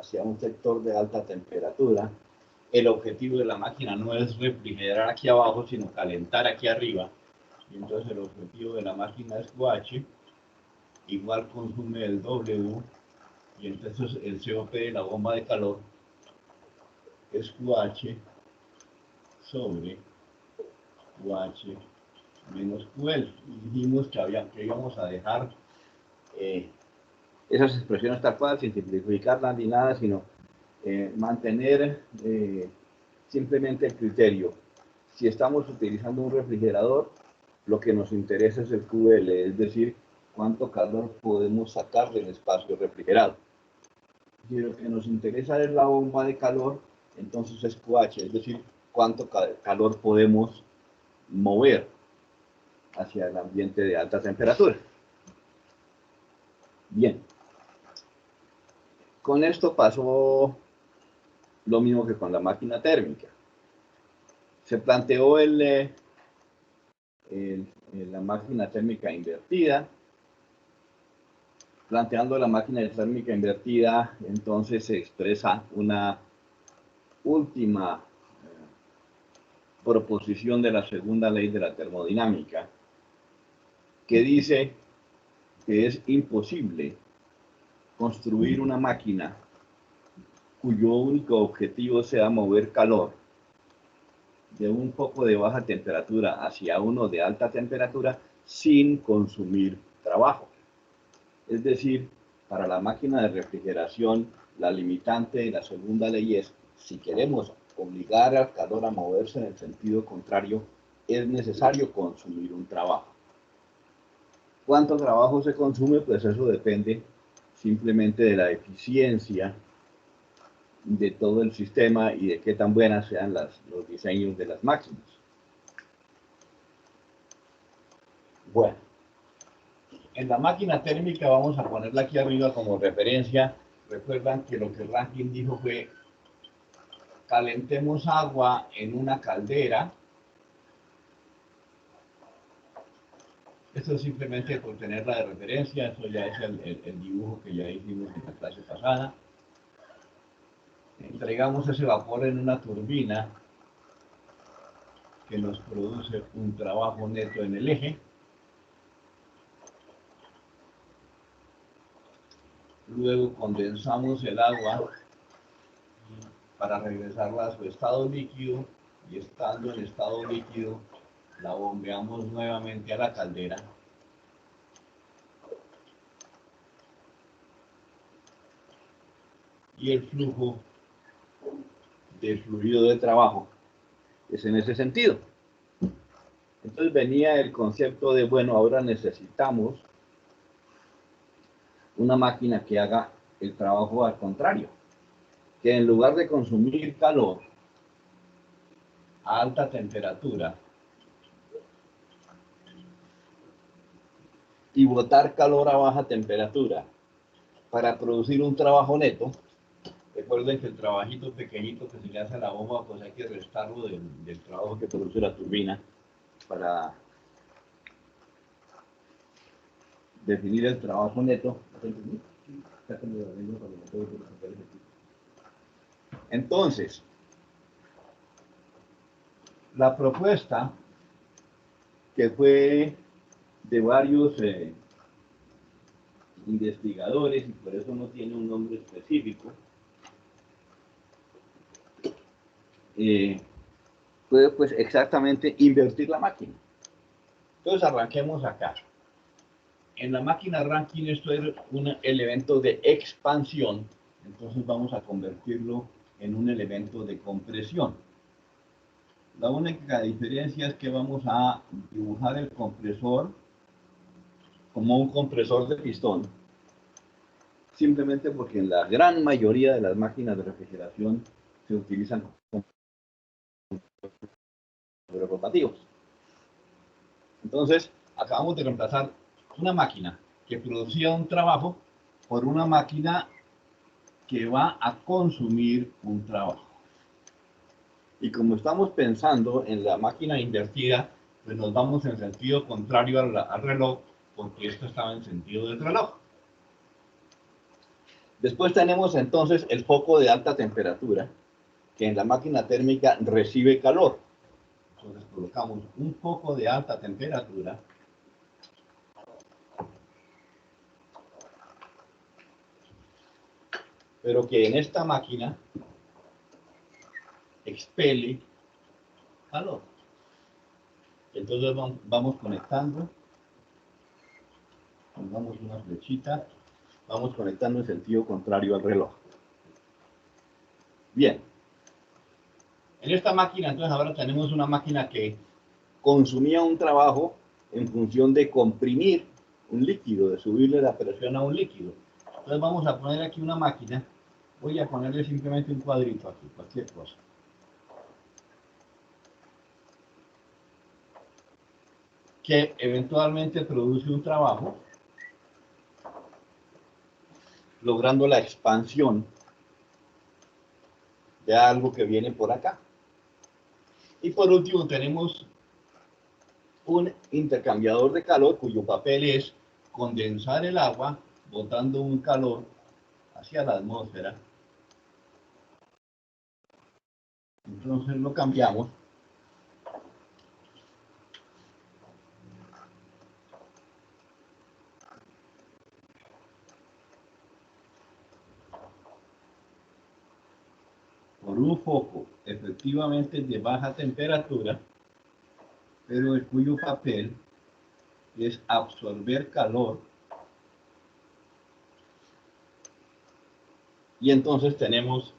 hacia un sector de alta temperatura. El objetivo de la máquina no es refrigerar aquí abajo, sino calentar aquí arriba. Y entonces el objetivo de la máquina es QH, igual consume el W, y entonces el COP de la bomba de calor es QH sobre QH menos QL. Y dijimos que íbamos a dejar esas expresiones tal cual, sin simplificarlas ni nada, sino mantener simplemente el criterio. Si estamos utilizando un refrigerador, lo que nos interesa es el QL, es decir, cuánto calor podemos sacar del espacio refrigerado. Si lo que nos interesa es la bomba de calor, entonces es QH, es decir, cuánto calor podemos mover hacia el ambiente de alta temperatura. Bien. Con esto pasó lo mismo que con la máquina térmica. Se planteó la máquina térmica invertida. Planteando la máquina térmica invertida, entonces se expresa una última proposición de la segunda ley de la termodinámica, que dice que es imposible construir una máquina cuyo único objetivo sea mover calor de un foco de baja temperatura hacia uno de alta temperatura sin consumir trabajo. Es decir, para la máquina de refrigeración, la limitante de la segunda ley es, si queremos obligar al calor a moverse en el sentido contrario, es necesario consumir un trabajo. ¿Cuánto trabajo se consume? Pues eso depende simplemente de la eficiencia de todo el sistema y de qué tan buenas sean los diseños de las máquinas. Bueno, en la máquina térmica vamos a ponerla aquí arriba como referencia. Recuerdan que lo que Rankine dijo fue: calentemos agua en una caldera. Esto es simplemente por tenerla de referencia. Eso ya es el dibujo que ya hicimos en la clase pasada. Entregamos ese vapor en una turbina que nos produce un trabajo neto en el eje. Luego condensamos el agua para regresarla a su estado líquido, y estando en estado líquido la bombeamos nuevamente a la caldera. Y el flujo de fluido de trabajo es en ese sentido. Entonces venía el concepto de, bueno, ahora necesitamos una máquina que haga el trabajo al contrario, que en lugar de consumir calor a alta temperatura y botar calor a baja temperatura para producir un trabajo neto. Recuerden que el trabajito pequeñito que se le hace a la bomba, pues hay que restarlo del trabajo que produce la turbina para definir el trabajo neto. Entonces, la propuesta, que fue de varios investigadores, y por eso no tiene un nombre específico, fue pues exactamente invertir la máquina. Entonces arranquemos acá. En la máquina Rankine esto es un elemento de expansión, entonces vamos a convertirlo en un elemento de compresión. La única diferencia es que vamos a dibujar el compresor como un compresor de pistón, simplemente porque en la gran mayoría de las máquinas de refrigeración se utilizan compresores rotativos. Entonces, acabamos de reemplazar una máquina que producía un trabajo por una máquina que va a consumir un trabajo. Y como estamos pensando en la máquina invertida, pues nos vamos en sentido contrario al reloj, porque esto estaba en sentido del reloj. Después tenemos entonces el foco de alta temperatura, que en la máquina térmica recibe calor. Entonces colocamos un foco de alta temperatura pero que en esta máquina expele calor. Entonces vamos conectando, pongamos una flechita, vamos conectando en sentido contrario al reloj. Bien, en esta máquina entonces ahora tenemos una máquina que consumía un trabajo en función de comprimir un líquido, de subirle la presión a un líquido. Entonces vamos a poner aquí una máquina, voy a ponerle simplemente un cuadrito aquí, cualquier cosa. Que eventualmente produce un trabajo, logrando la expansión de algo que viene por acá. Y por último tenemos un intercambiador de calor cuyo papel es condensar el agua, botando un calor hacia la atmósfera. Entonces lo cambiamos por un foco efectivamente de baja temperatura, pero el cuyo papel es absorber calor. Y entonces tenemos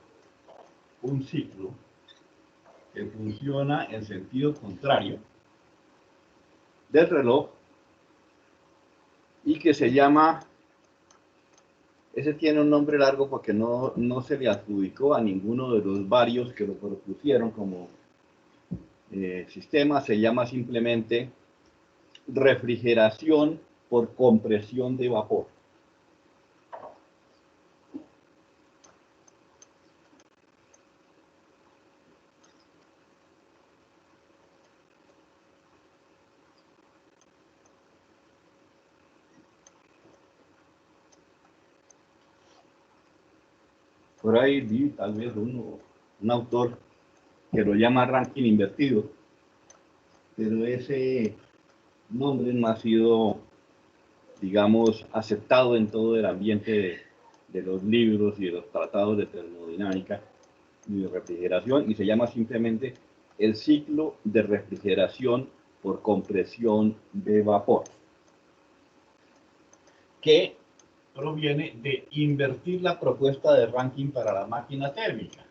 un ciclo que funciona en sentido contrario del reloj y que se llama, ese tiene un nombre largo porque no se le adjudicó a ninguno de los varios que lo propusieron como sistema, se llama simplemente refrigeración por compresión de vapor. Por ahí vi tal vez un autor que lo llama ranking invertido, pero ese nombre no ha sido, digamos, aceptado en todo el ambiente de los libros y de los tratados de termodinámica y de refrigeración, y se llama simplemente el ciclo de refrigeración por compresión de vapor, que proviene de invertir la propuesta de Rankine para la máquina térmica.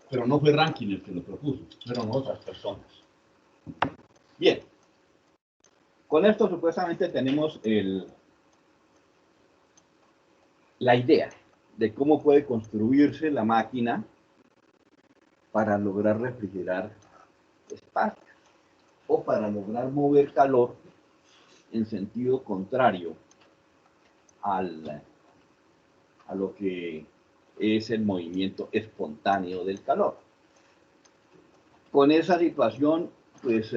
Pero no fue Rankine el que lo propuso, fueron otras personas. Bien, con esto supuestamente tenemos la idea de cómo puede construirse la máquina para lograr refrigerar espacio o para lograr mover calor en sentido contrario a lo que es el movimiento espontáneo del calor. Con esa situación, pues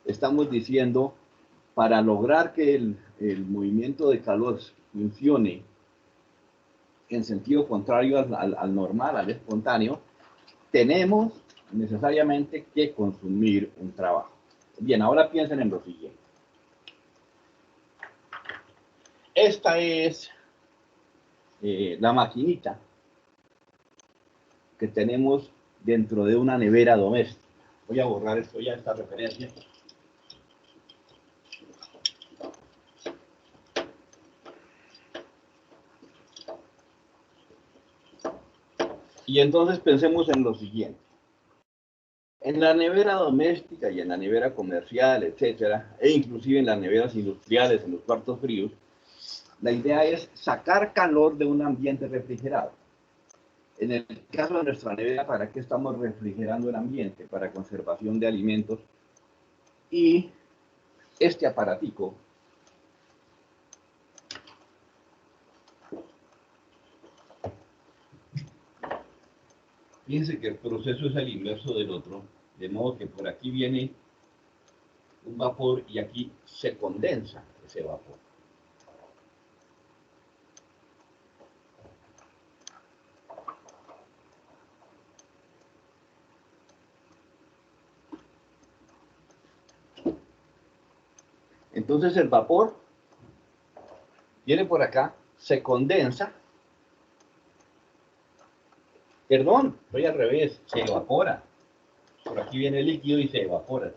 estamos diciendo, para lograr que el movimiento de calor funcione en sentido contrario al normal, al espontáneo, tenemos necesariamente que consumir un trabajo. Bien, ahora piensen en lo siguiente. Esta es la maquinita que tenemos dentro de una nevera doméstica. Voy a borrar esto ya, esta referencia. Y entonces pensemos en lo siguiente. En la nevera doméstica y en la nevera comercial, etcétera, e inclusive en las neveras industriales, en los cuartos fríos, la idea es sacar calor de un ambiente refrigerado. En el caso de nuestra nevera, ¿para qué estamos refrigerando el ambiente? Para conservación de alimentos. Y este aparatico fíjense que el proceso es el inverso del otro, de modo que por aquí viene un vapor y aquí se condensa ese vapor. Entonces el vapor viene por acá, se condensa. Perdón, estoy al revés, se evapora. Por aquí viene el líquido y se evapora.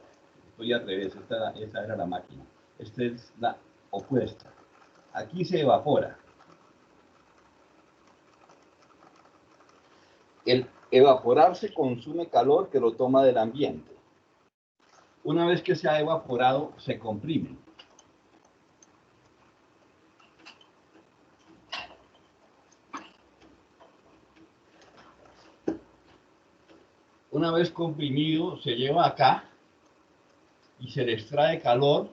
Estoy al revés, esa era la máquina. Esta es la opuesta. Aquí se evapora. El evaporarse consume calor que lo toma del ambiente. Una vez que se ha evaporado, se comprime. Una vez comprimido, se lleva acá y se le extrae calor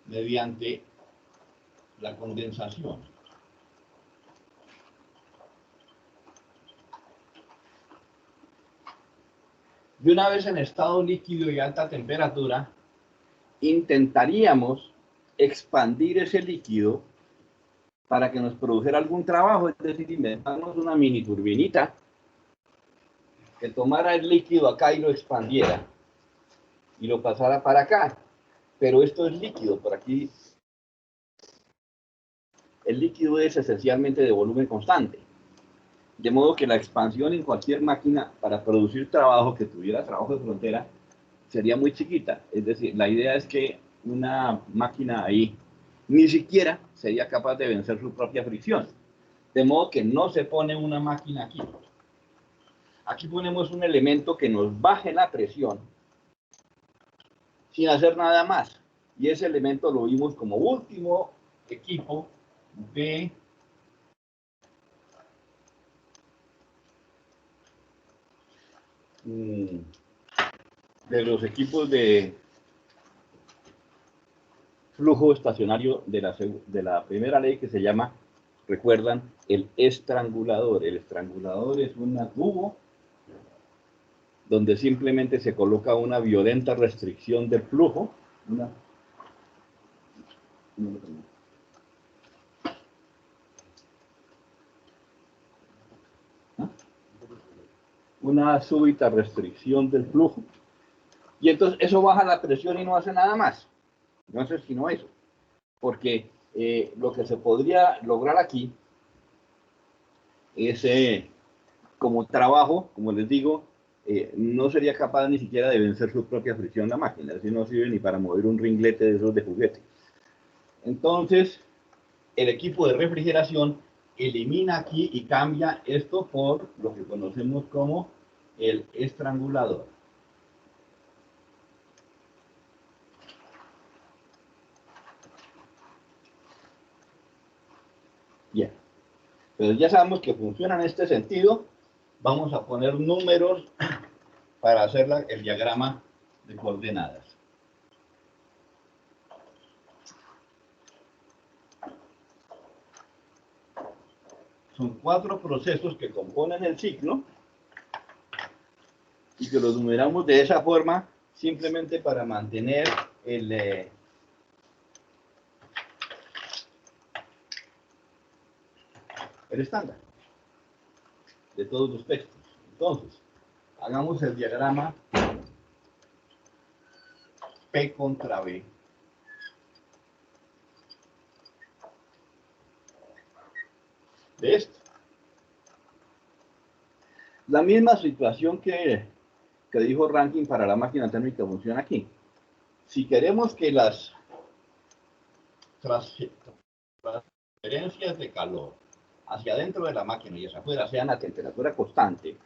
mediante la condensación. Y una vez en estado líquido y alta temperatura, intentaríamos expandir ese líquido para que nos produjera algún trabajo, es decir, inventarnos una mini turbinita que tomara el líquido acá y lo expandiera y lo pasara para acá. Pero esto es líquido, por aquí el líquido es esencialmente de volumen constante. De modo que la expansión en cualquier máquina para producir trabajo que tuviera trabajo de frontera sería muy chiquita. Es decir, la idea es que una máquina ahí ni siquiera sería capaz de vencer su propia fricción. De modo que no se pone una máquina aquí. Aquí ponemos un elemento que nos baje la presión sin hacer nada más. Y ese elemento lo vimos como último equipo de los equipos de flujo estacionario de la primera ley, que se llama, recuerdan, el estrangulador. El estrangulador es un tubo donde simplemente se coloca una violenta restricción del flujo, una súbita restricción del flujo, y entonces eso baja la presión y no hace nada más. No sé si no eso, porque lo que se podría lograr aquí es, como trabajo, como les digo, no sería capaz ni siquiera de vencer su propia fricción la máquina, así no sirve ni para mover un ringlete de esos de juguete. Entonces, el equipo de refrigeración elimina aquí y cambia esto por lo que conocemos como el estrangulador. Bien, pero ya sabemos que funciona en este sentido. Vamos a poner números para hacer el diagrama de coordenadas. Son 4 procesos que componen el ciclo y que los numeramos de esa forma simplemente para mantener el estándar de todos los textos. Entonces, hagamos el diagrama P contra B. De esto. La misma situación que dijo Rankine para la máquina térmica funciona aquí. Si queremos que las transferencias de calor hacia adentro de la máquina y hacia afuera sean a temperatura constante,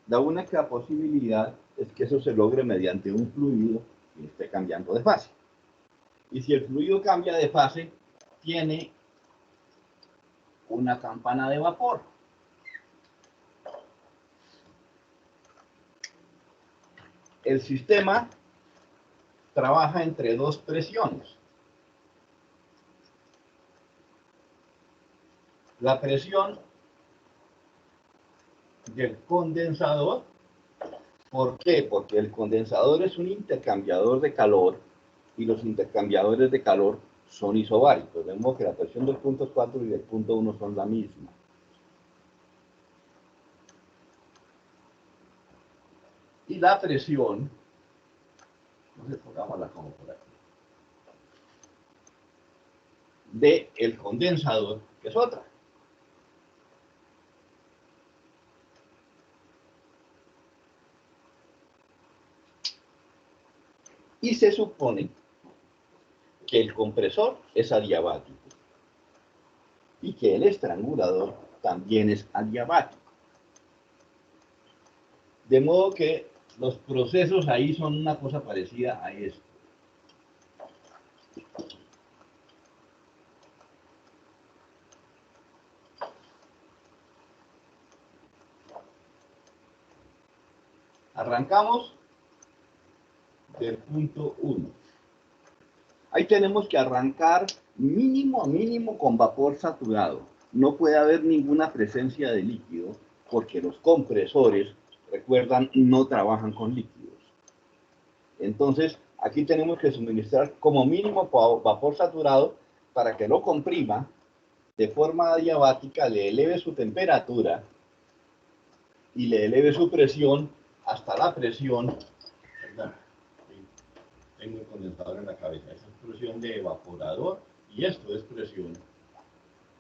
la única posibilidad es que eso se logre mediante un fluido que esté cambiando de fase. Y si el fluido cambia de fase, tiene una campana de vapor. El sistema trabaja entre 2 presiones. La presión del condensador. ¿Por qué? Porque el condensador es un intercambiador de calor y los intercambiadores de calor son isobáricos. De modo que la presión del punto 4 y del punto 1 son la misma. Y la presión, entonces pongámosla como por aquí. del condensador, que es otra. Y se supone que el compresor es adiabático y que el estrangulador también es adiabático. De modo que los procesos ahí son una cosa parecida a esto. Arrancamos del punto 1. Ahí tenemos que arrancar mínimo a mínimo con vapor saturado. No puede haber ninguna presencia de líquido porque los compresores, recuerdan, no trabajan con líquidos. Entonces, aquí tenemos que suministrar como mínimo vapor saturado para que lo comprima de forma adiabática, le eleve su temperatura y le eleve su presión hasta la presión. Tengo el condensador en la cabeza. Esa es presión de evaporador y esto es presión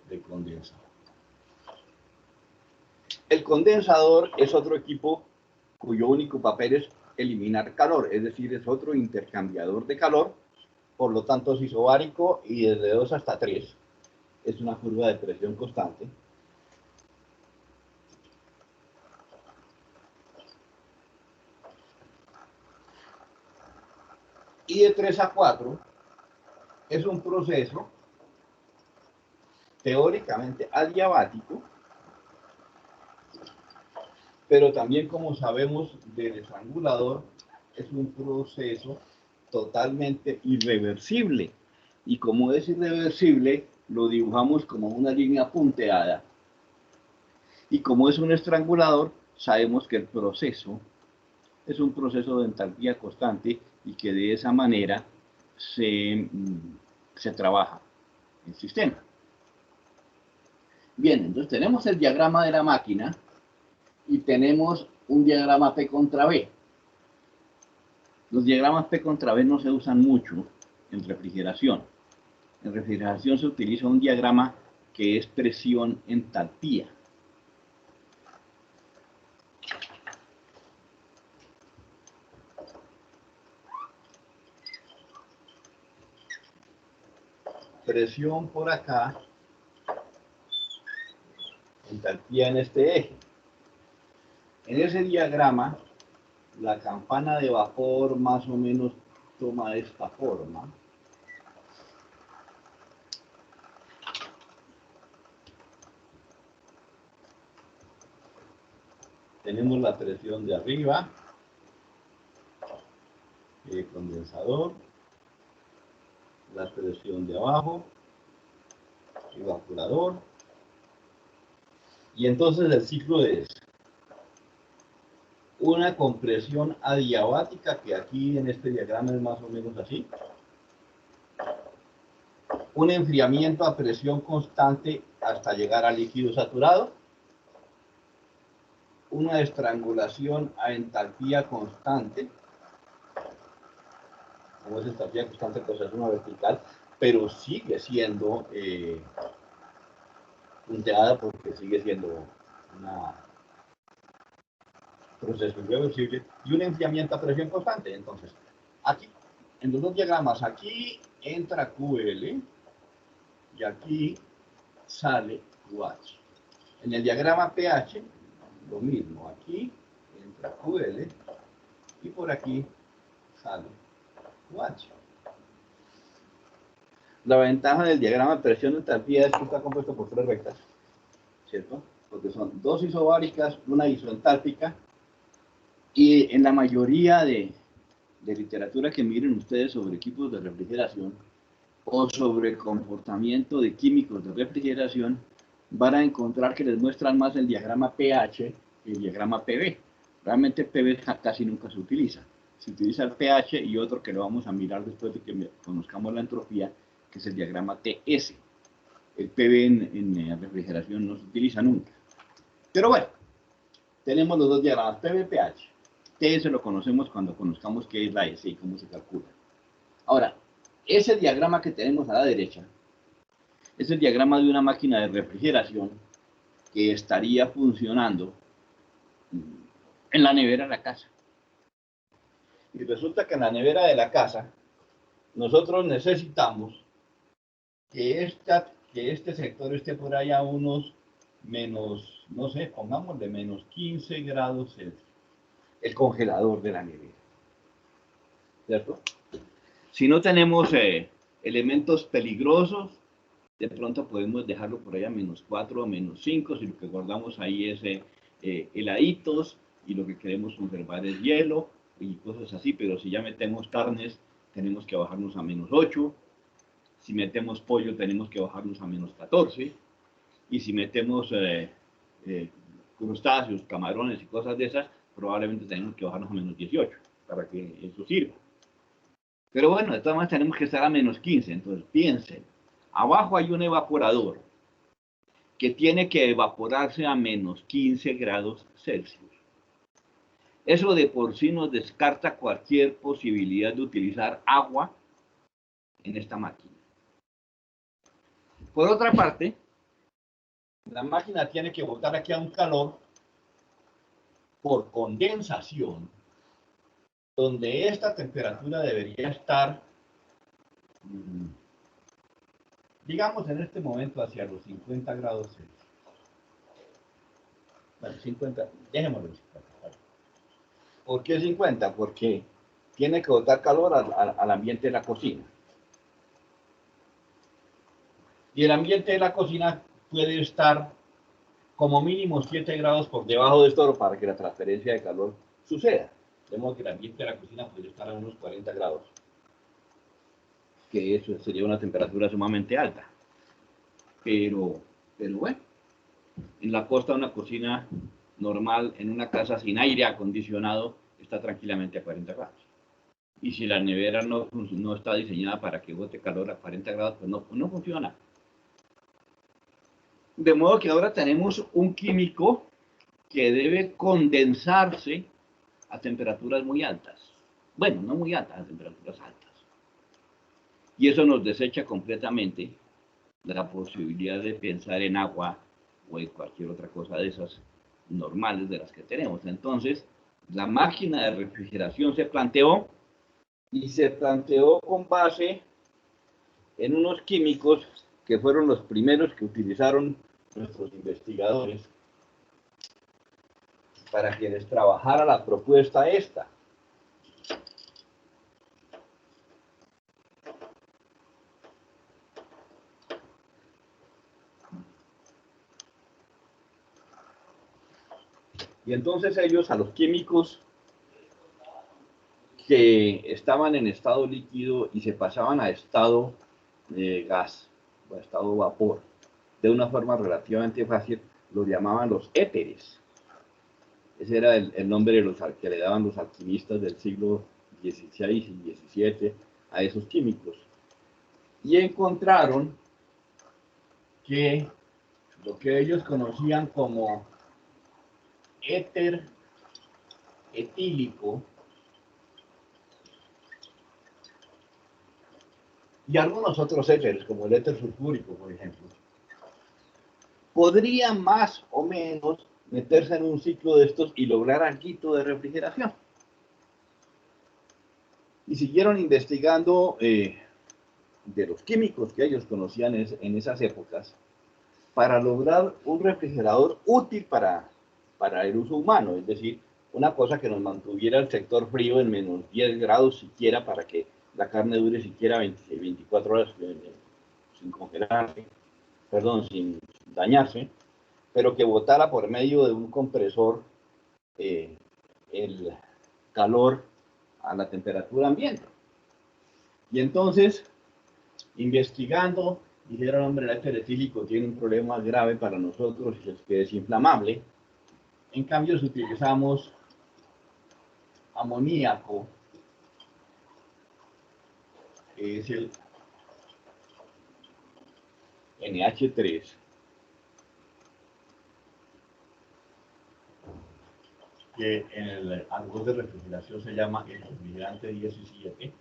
de condensador. El condensador es otro equipo cuyo único papel es eliminar calor, es decir, es otro intercambiador de calor, por lo tanto es isobárico y desde 2 hasta 3. Es una curva de presión constante. Y de 3 a 4 es un proceso teóricamente adiabático, pero también, como sabemos del estrangulador, es un proceso totalmente irreversible. Y como es irreversible, lo dibujamos como una línea punteada. Y como es un estrangulador, sabemos que el proceso es un proceso de entalpía constante y que de esa manera se trabaja el sistema. Bien, entonces tenemos el diagrama de la máquina y tenemos un diagrama P contra B. Los diagramas P contra B no se usan mucho en refrigeración. En refrigeración se utiliza un diagrama que es presión-entalpía. Presión por acá, entalpía en este eje. En ese diagrama, la campana de vapor más o menos toma esta forma. Tenemos la presión de arriba, el condensador, la presión de abajo, evaporador, y entonces el ciclo es una compresión adiabática, que aquí en este diagrama es más o menos así, un enfriamiento a presión constante hasta llegar a líquido saturado, una estrangulación a entalpía constante. Como es entalpía constante, pues es una vertical, pero sigue siendo punteada porque sigue siendo un proceso irreversible, y un enfriamiento a presión constante. Entonces, aquí, en los dos diagramas, aquí entra QL y aquí sale QH. En el diagrama pH, lo mismo. Aquí entra QL y por aquí sale QH. La ventaja del diagrama de presión de entalpía es que está compuesto por 3 rectas, ¿cierto? Porque son 2 isobáricas, una isoentálpica, y en la mayoría de literatura que miren ustedes sobre equipos de refrigeración o sobre comportamiento de químicos de refrigeración, van a encontrar que les muestran más el diagrama pH que el diagrama PV. Realmente PV casi nunca se utiliza. Se utiliza el pH y otro que lo vamos a mirar después de que conozcamos la entropía, que es el diagrama TS. El PV en refrigeración no se utiliza nunca. Pero bueno, tenemos los dos diagramas, PV y pH. TS lo conocemos cuando conozcamos qué es la S y cómo se calcula. Ahora, ese diagrama que tenemos a la derecha Es el diagrama de una máquina de refrigeración que estaría funcionando en la nevera de la casa. Y resulta que en la nevera de la casa nosotros necesitamos que este sector esté por ahí a unos menos, no sé, pongámosle menos 15 grados Celsius. El congelador de la nevera. ¿Cierto? Si no tenemos elementos peligrosos, de pronto podemos dejarlo por ahí a menos 4 o menos 5, si lo que guardamos ahí es heladitos y lo que queremos conservar es hielo y cosas así, pero si ya metemos carnes, tenemos que bajarnos a menos 8, si metemos pollo tenemos que bajarnos a menos 14, y si metemos crustáceos, camarones y cosas de esas, probablemente tenemos que bajarnos a menos 18 para que eso sirva. Pero bueno, de todas maneras tenemos que estar a menos 15, entonces piensen, abajo hay un evaporador que tiene que evaporarse a menos 15 grados Celsius. Eso de por sí nos descarta cualquier posibilidad de utilizar agua en esta máquina. Por otra parte, la máquina tiene que botar aquí a un calor por condensación, donde esta temperatura debería estar, digamos en este momento, hacia los 50 grados Celsius. Bueno, 50, dejémoslo en 50. ¿Por qué 50? Porque tiene que botar calor al ambiente de la cocina. Y el ambiente de la cocina puede estar como mínimo 7 grados por debajo de esto para que la transferencia de calor suceda. De modo que el ambiente de la cocina puede estar a unos 40 grados. Que eso sería una temperatura sumamente alta. Pero bueno, en la costa una cocina normal, en una casa sin aire acondicionado, está tranquilamente a 40 grados. Y si la nevera no está diseñada para que bote calor a 40 grados, pues no funciona. De modo que ahora tenemos un químico que debe condensarse a temperaturas muy altas. Bueno, no muy altas, a temperaturas altas. Y eso nos desecha completamente la posibilidad de pensar en agua o en cualquier otra cosa de esas normales de las que tenemos. Entonces, la máquina de refrigeración se planteó con base en unos químicos que fueron los primeros que utilizaron nuestros investigadores para que les trabajara la propuesta esta. Y entonces ellos, a los químicos que estaban en estado líquido y se pasaban a estado gas o a estado vapor, de una forma relativamente fácil, los llamaban los éteres. Ese era el nombre de los que le daban los alquimistas del siglo XVI y XVII a esos químicos. Y encontraron que lo que ellos conocían como éter etílico y algunos otros éteres, como el éter sulfúrico, por ejemplo, podría más o menos meterse en un ciclo de estos y lograr algo de refrigeración. Y siguieron investigando de los químicos que ellos conocían en esas épocas para lograr un refrigerador útil para el uso humano, es decir, una cosa que nos mantuviera el sector frío en menos 10 grados siquiera para que la carne dure siquiera 24 horas sin congelarse, perdón, sin dañarse, pero que botara por medio de un compresor el calor a la temperatura ambiente. Y entonces, investigando, dijeron, hombre, el éter etílico tiene un problema grave para nosotros, y es que es inflamable. En cambio, si utilizamos amoníaco, que es el NH3, que en el árbol de refrigeración se llama el refrigerante 17,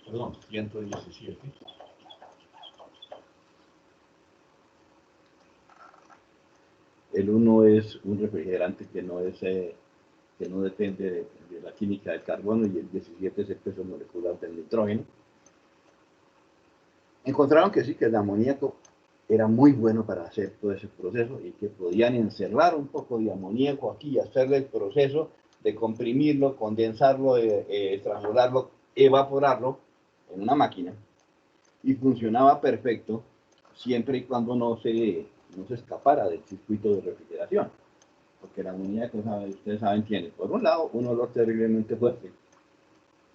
perdón, 117. el 1 es un refrigerante que no depende de la química del carbono, y el 17 es el peso molecular del nitrógeno. Encontraron que sí, que el amoníaco era muy bueno para hacer todo ese proceso y que podían encerrar un poco de amoníaco aquí y hacerle el proceso de comprimirlo, condensarlo, transformarlo, evaporarlo en una máquina, y funcionaba perfecto siempre y cuando no se escapara del circuito de refrigeración, porque el amoníaco, ustedes saben, tiene por un lado un olor terriblemente fuerte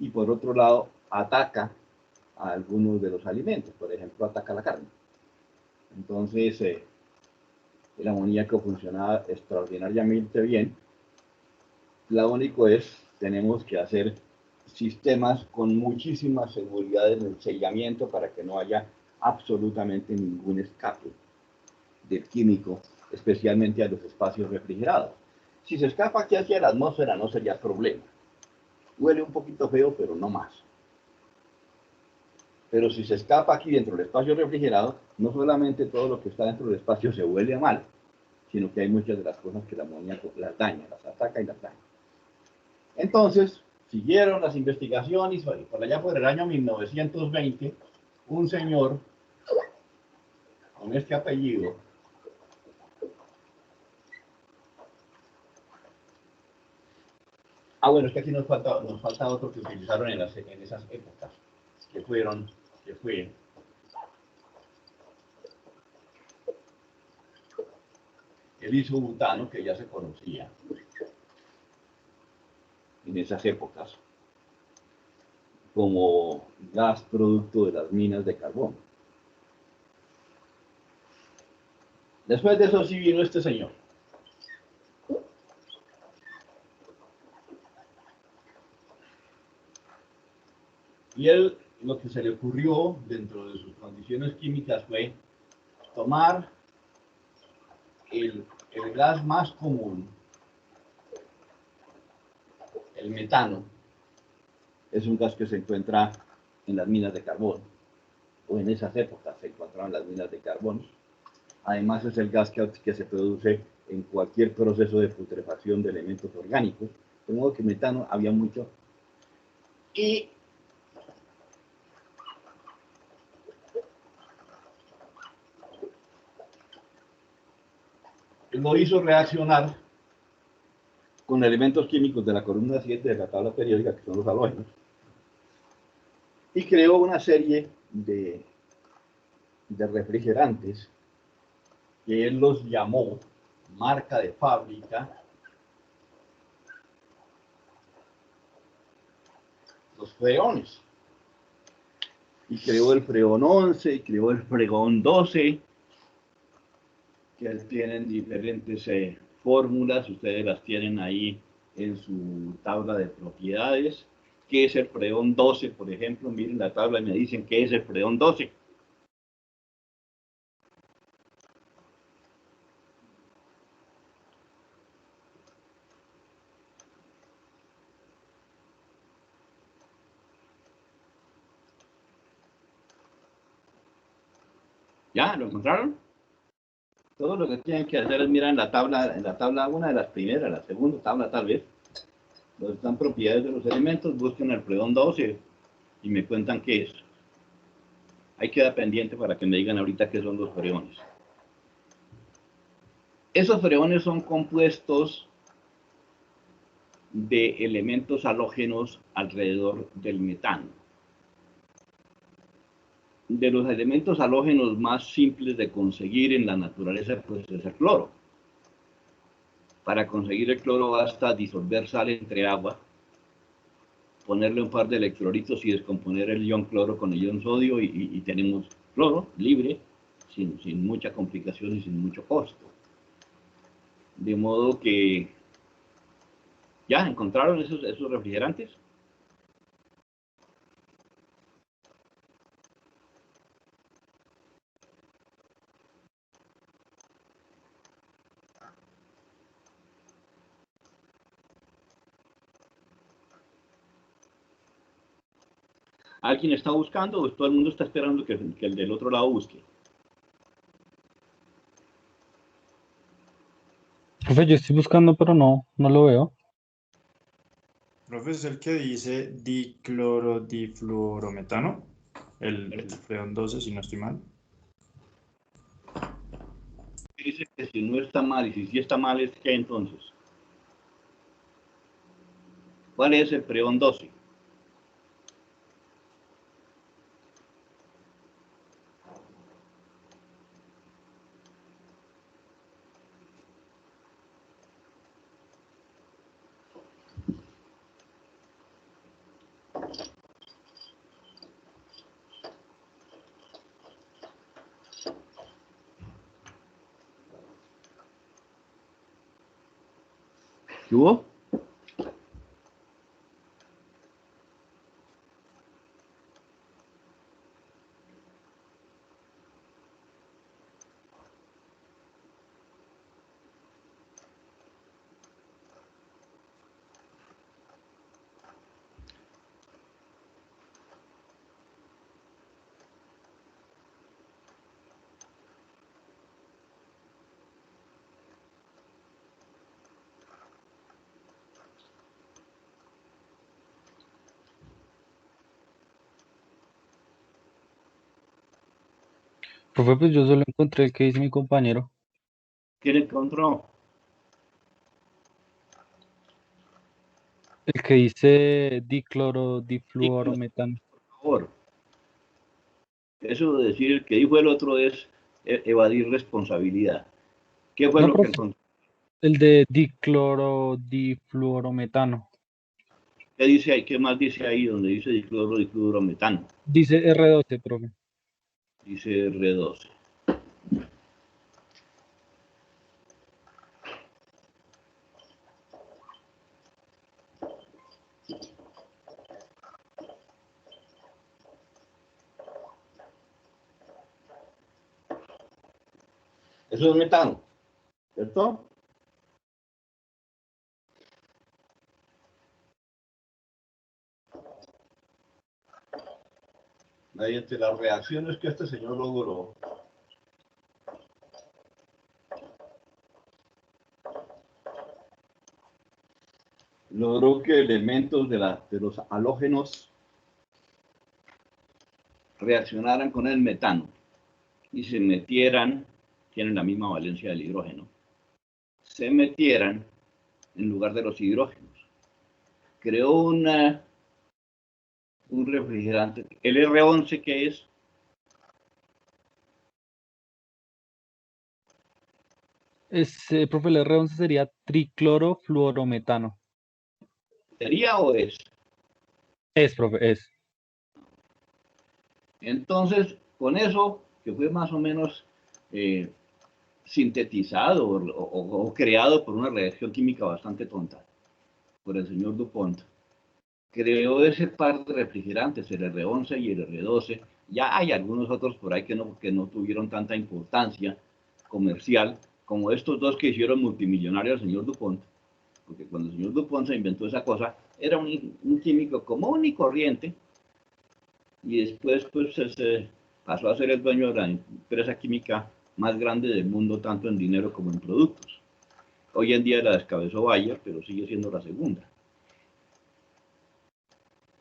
y por otro lado ataca a algunos de los alimentos, por ejemplo ataca la carne. Entonces el amoníaco funcionaba extraordinariamente bien. Lo único es, tenemos que hacer sistemas con muchísima seguridad en el sellamiento para que no haya absolutamente ningún escape del químico, especialmente a los espacios refrigerados. Si se escapa aquí hacia la atmósfera no sería problema. Huele un poquito feo, pero no más. Pero si se escapa aquí dentro del espacio refrigerado, no solamente todo lo que está dentro del espacio se huele mal, sino que hay muchas de las cosas que el amoníaco las daña, las ataca y las daña. Entonces, siguieron las investigaciones y por allá por el año 1920, un señor con este apellido bueno, es que aquí nos falta otro que utilizaron en esas épocas, que fue el isobutano, que ya se conocía en esas épocas como gas producto de las minas de carbón. Después de eso sí vino este señor. Y él, lo que se le ocurrió dentro de sus condiciones químicas fue tomar el gas más común, el metano. Es un gas que se encuentra en las minas de carbón, o en esas épocas se encontraban las minas de carbón. Además es el gas que se produce en cualquier proceso de putrefacción de elementos orgánicos, de modo que metano había mucho. Y lo hizo reaccionar con elementos químicos de la columna 7 de la tabla periódica, que son los halógenos, y creó una serie de refrigerantes que él los llamó marca de fábrica los freones. Y creó el freón 11, y creó el freón 12, que tienen diferentes fórmulas, ustedes las tienen ahí en su tabla de propiedades. ¿Qué es el freón 12, por ejemplo? Miren la tabla y me dicen qué es el freón 12. ¿Ya? ¿Lo encontraron? Todo lo que tienen que hacer es mirar en la tabla, una de las primeras, la segunda tabla tal vez, donde están propiedades de los elementos, busquen el freón 12 y me cuentan qué es. Ahí queda pendiente para que me digan ahorita qué son los freones. Esos freones son compuestos de elementos halógenos alrededor del metano. De los elementos halógenos más simples de conseguir en la naturaleza, pues es el cloro. Para conseguir el cloro basta disolver sal entre agua, ponerle un par de electrolitos y descomponer el ion cloro con el ion sodio y tenemos cloro libre, sin mucha complicación y sin mucho costo. De modo que ya encontraron esos refrigerantes. ¿Alguien está buscando o todo el mundo está esperando que el del otro lado busque? Profe, yo estoy buscando, pero no lo veo. Profe, es el que dice diclorodifluorometano, el freón 12, si no estoy mal. Dice que si no está mal, y si sí está mal, es que entonces. ¿Cuál es el freón 12? ¿Qué hubo? Profe, pues yo solo encontré el que dice mi compañero. ¿Quién encontró? El que dice Díganos, diclorodifluorometano. por favor. Eso de decir el que dijo el otro es evadir responsabilidad. ¿Qué fue No, lo que profe, encontró? el de diclorodifluorometano. ¿Qué dice ahí? ¿Qué más dice ahí donde dice dicloro, diclorometano? Dice R12, profe. Dice R12. Eso es metano, ¿cierto? Mediante las reacciones que este señor logró que elementos de los halógenos reaccionaran con el metano y se metieran, tienen la misma valencia del hidrógeno, se metieran en lugar de los hidrógenos. Creó un refrigerante, el R11, que es Profe, el R11 sería triclorofluorometano. ¿sería o es? Es, profe, es. Entonces, con eso, que fue más o menos eh, sintetizado o creado por una reacción química bastante tonta, por el señor DuPont, creó ese par de refrigerantes, el R11 y el R12. Ya hay algunos otros por ahí que no tuvieron tanta importancia comercial como estos dos que hicieron multimillonario al señor DuPont, porque cuando el señor DuPont se inventó esa cosa, era un químico común y corriente, y después pues se pasó a ser el dueño de la empresa química más grande del mundo, tanto en dinero como en productos. Hoy en día la descabezó Bayer, pero sigue siendo la segunda.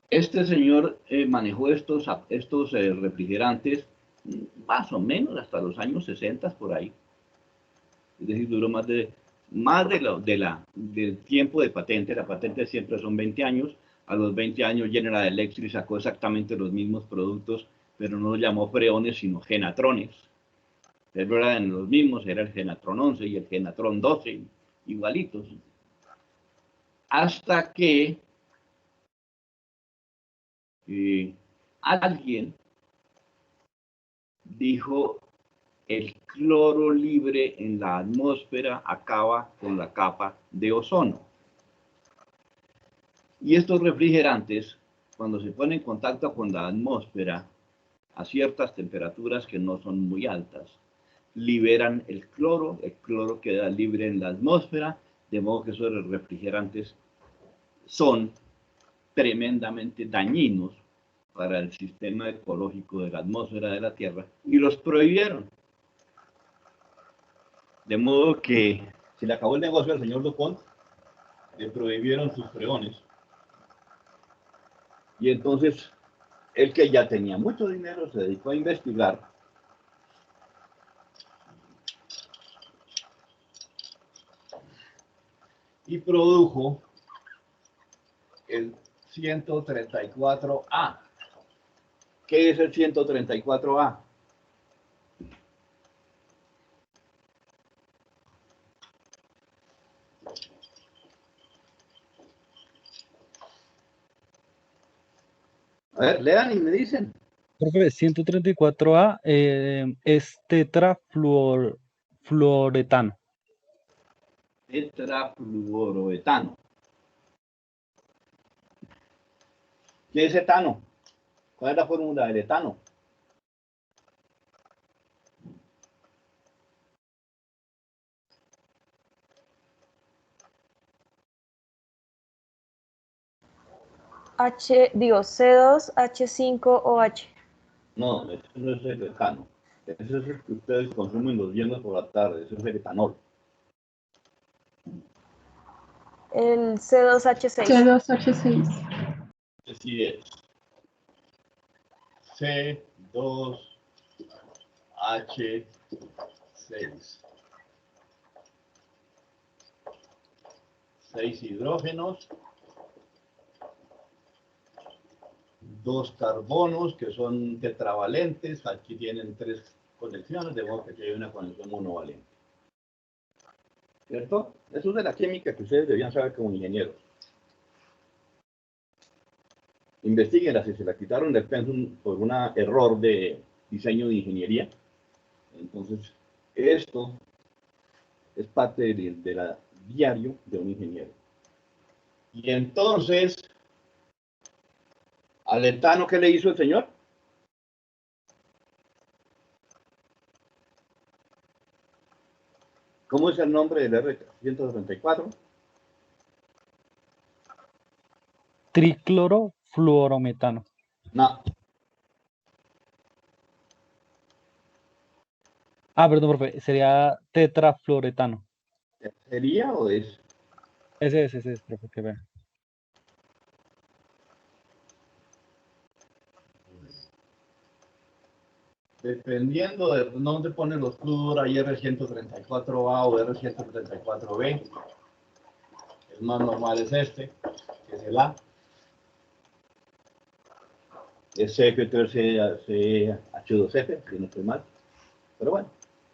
Este señor manejó estos refrigerantes más o menos hasta los años 60 por ahí. Es decir, duró del tiempo de patente. La patente siempre son 20 años. A los 20 años General Electric sacó exactamente los mismos productos, pero no los llamó freones, sino genatrones. Pero eran los mismos, era el Genatron 11 y el Genatron 12, igualitos. Hasta que alguien dijo: el cloro libre en la atmósfera acaba con la capa de ozono. Y estos refrigerantes, cuando se ponen en contacto con la atmósfera a ciertas temperaturas que no son muy altas, liberan el cloro queda libre en la atmósfera, de modo que esos refrigerantes son tremendamente dañinos para el sistema ecológico de la atmósfera de la Tierra y los prohibieron. De modo que se le acabó el negocio al señor DuPont, le prohibieron sus freones. Y entonces, él que ya tenía mucho dinero, se dedicó a investigar y produjo el 134A. ¿Qué es el 134A? A ver, lean y me dicen. Profe, 134A es tetrafluoretano. Tetrafluoroetano. ¿Qué es etano? ¿Cuál es la fórmula del etano? C2H5OH. No, eso no es el etano. Ese es el que ustedes consumen los viernes por la tarde. Eso es el etanol. El C2H6. C2H6. Así es. C2H6. 6 hidrógenos, 2 carbonos que son tetravalentes. Aquí tienen 3 conexiones, de modo que aquí hay una conexión monovalente. ¿Cierto? Eso es de la química que ustedes debían saber como ingenieros. Investíguenla si se la quitaron del pensum por un error de diseño de ingeniería. Entonces, esto es parte del diario de un ingeniero. Y entonces, al etano, ¿qué le hizo el señor? ¿Cómo es el nombre del R134? Triclorofluorometano. No, Ah, perdón, profe, sería tetrafluoretano. ¿sería o es? Ese es, profe, que vea. Dependiendo de dónde ponen los flúor, hay R134A o R134B. El más normal es este, que es el A. Es CF3CH2F, si no estoy mal. Pero bueno,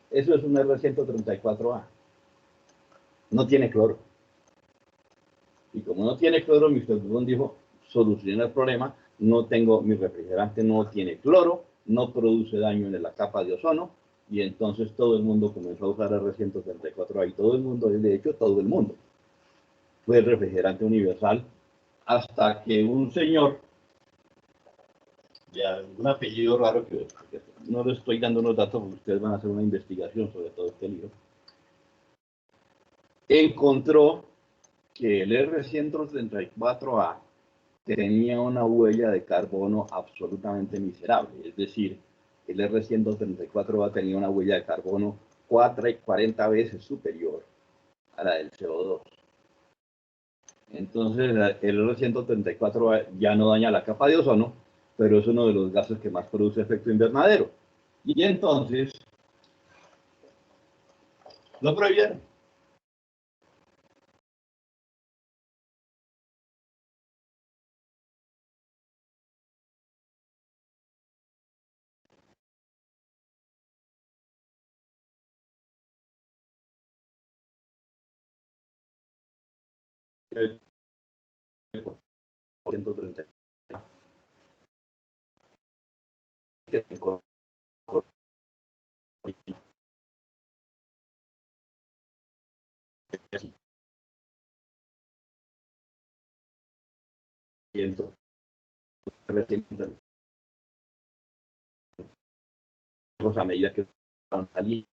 eso es un R134A. No tiene cloro. Y como no tiene cloro, Mr. Dubón dijo, solucioné el problema, mi refrigerante no tiene cloro, no produce daño en la capa de ozono, y entonces todo el mundo comenzó a usar R134A, y todo el mundo, de hecho todo el mundo, fue el refrigerante universal, hasta que un señor, de un apellido raro, que no les estoy dando unos datos porque ustedes van a hacer una investigación sobre todo este libro, encontró que el R134A tenía una huella de carbono absolutamente miserable. Es decir, el R134A tenía una huella de carbono 40 veces superior a la del CO2. Entonces, el R134A ya no daña la capa de ozono, pero es uno de los gases que más produce efecto invernadero. Y entonces, lo prohibieron. El 130. A medida que van saliendo,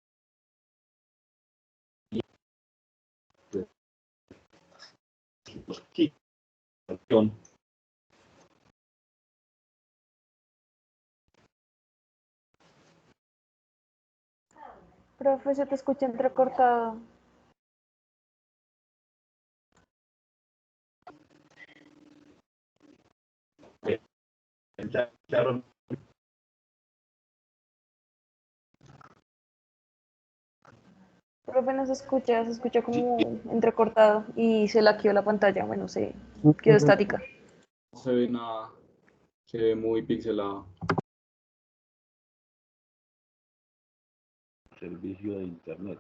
sí, Profe, se te escucha entrecortado. escucharon? Profe, no se escucha como entrecortado y se laqueó la pantalla, bueno, se quedó estática. No se ve nada, se ve muy pixelado. Servicio de internet.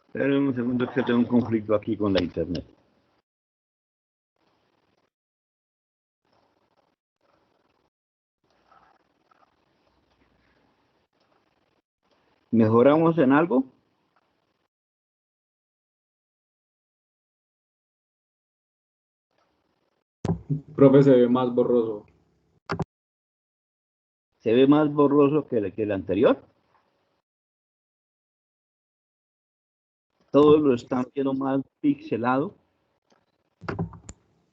Esperen un segundo, es que tengo un conflicto aquí con la internet. ¿Mejoramos en algo? Profe, se ve más borroso. ¿Se ve más borroso que el anterior? Todos lo están viendo más pixelado.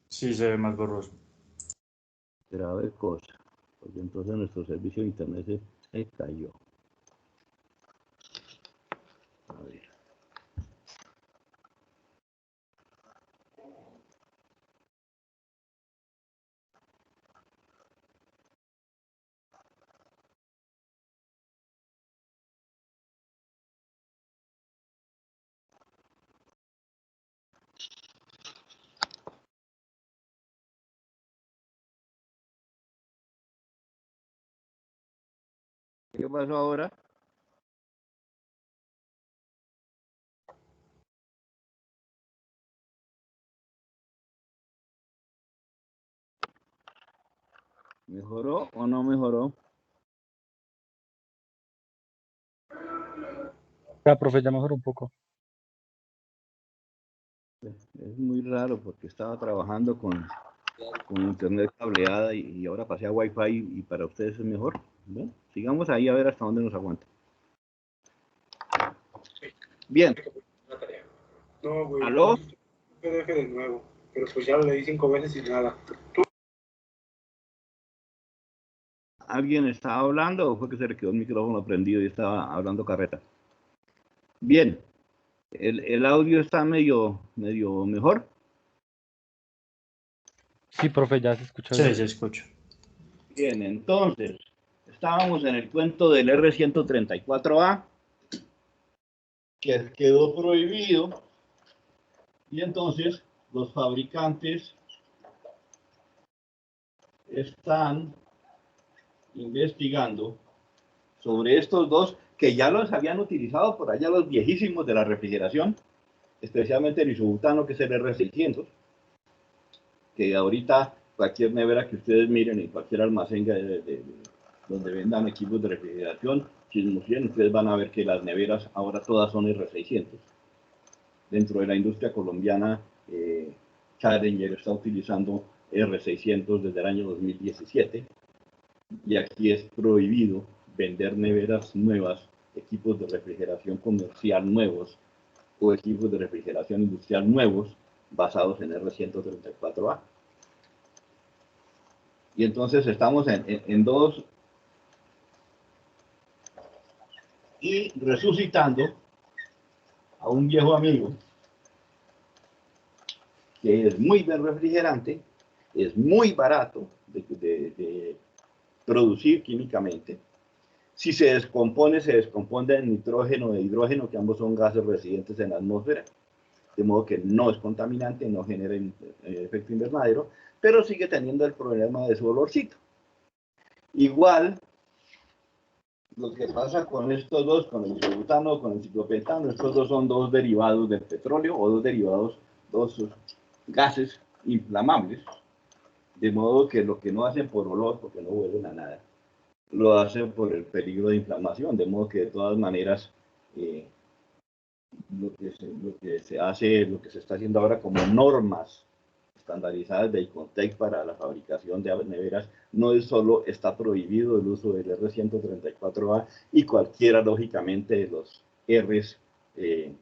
Sí, se ve más borroso. Grave cosa, porque entonces nuestro servicio de internet se cayó. A ver. ¿Qué pasó ahora? ¿Mejoró o no mejoró? La profe ya mejoró un poco. Es muy raro porque estaba trabajando con internet cableada y ahora pasé a Wi-Fi y para ustedes es mejor. Bueno, sigamos ahí a ver hasta dónde nos aguanta. Bien. No, güey. ¿Aló? PDF de nuevo. Pero pues ya lo leí 5 veces y nada. ¿Alguien estaba hablando o fue que se le quedó el micrófono prendido y estaba hablando carreta? Bien. ¿El audio está medio mejor? Sí, profe, ya se escucha Sí, bien. se escucha. Bien, entonces, estábamos en el cuento del R134A, que quedó prohibido, y entonces los fabricantes están investigando sobre estos dos que ya los habían utilizado por allá los viejísimos de la refrigeración, especialmente el isobutano, que es el R600, que ahorita cualquier nevera que ustedes miren en cualquier almacén donde vendan equipos de refrigeración, chismosien, ustedes van a ver que las neveras ahora todas son R600. Dentro de la industria colombiana, Challenger está utilizando R600 desde el año 2017 y aquí es prohibido vender neveras nuevas, equipos de refrigeración comercial nuevos o equipos de refrigeración industrial nuevos basados en R134A. Y entonces estamos en dos y resucitando a un viejo amigo que es muy buen refrigerante, es muy barato de producir químicamente. Si se descompone en nitrógeno e hidrógeno, que ambos son gases residentes en la atmósfera, de modo que no es contaminante, no genera efecto invernadero, pero sigue teniendo el problema de su olorcito. Igual, lo que pasa con estos dos, con el isobutano, con el ciclopentano, estos dos son dos derivados del petróleo o dos gases inflamables, de modo que lo que no hacen por olor, porque no huelen a nada, lo hacen por el peligro de inflamación, de modo que de todas maneras lo que se hace, lo que se está haciendo ahora como normas estandarizadas de ICONTEC para la fabricación de neveras, no es solo está prohibido el uso del R134A y cualquiera, lógicamente, de los Rs eh,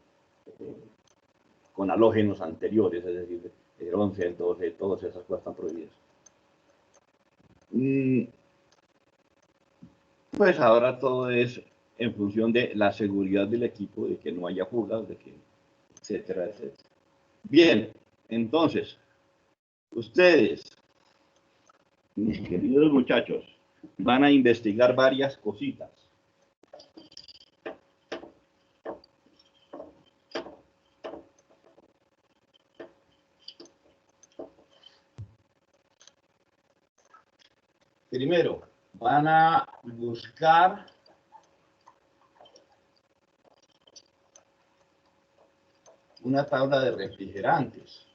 con halógenos anteriores, es decir, el 11, el 12, todas esas cosas están prohibidas. Pues ahora todo es en función de la seguridad del equipo, de que no haya fugas, de que, etcétera, etcétera. Bien, entonces, ustedes, mis queridos muchachos, van a investigar varias cositas. Primero, van a buscar una tabla de refrigerantes.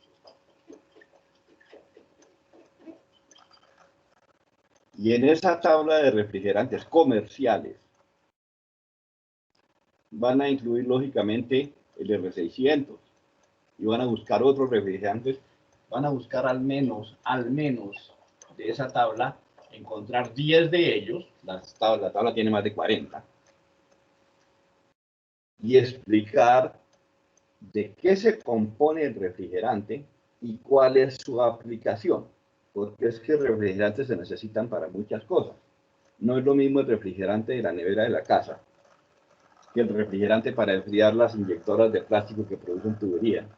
Y en esa tabla de refrigerantes comerciales van a incluir lógicamente el R600 y van a buscar otros refrigerantes. Van a buscar al menos de esa tabla, encontrar 10 de ellos, la tabla tiene más de 40, y explicar de qué se compone el refrigerante y cuál es su aplicación, porque es que refrigerantes se necesitan para muchas cosas. No es lo mismo el refrigerante de la nevera de la casa que el refrigerante para enfriar las inyectoras de plástico que producen tubería,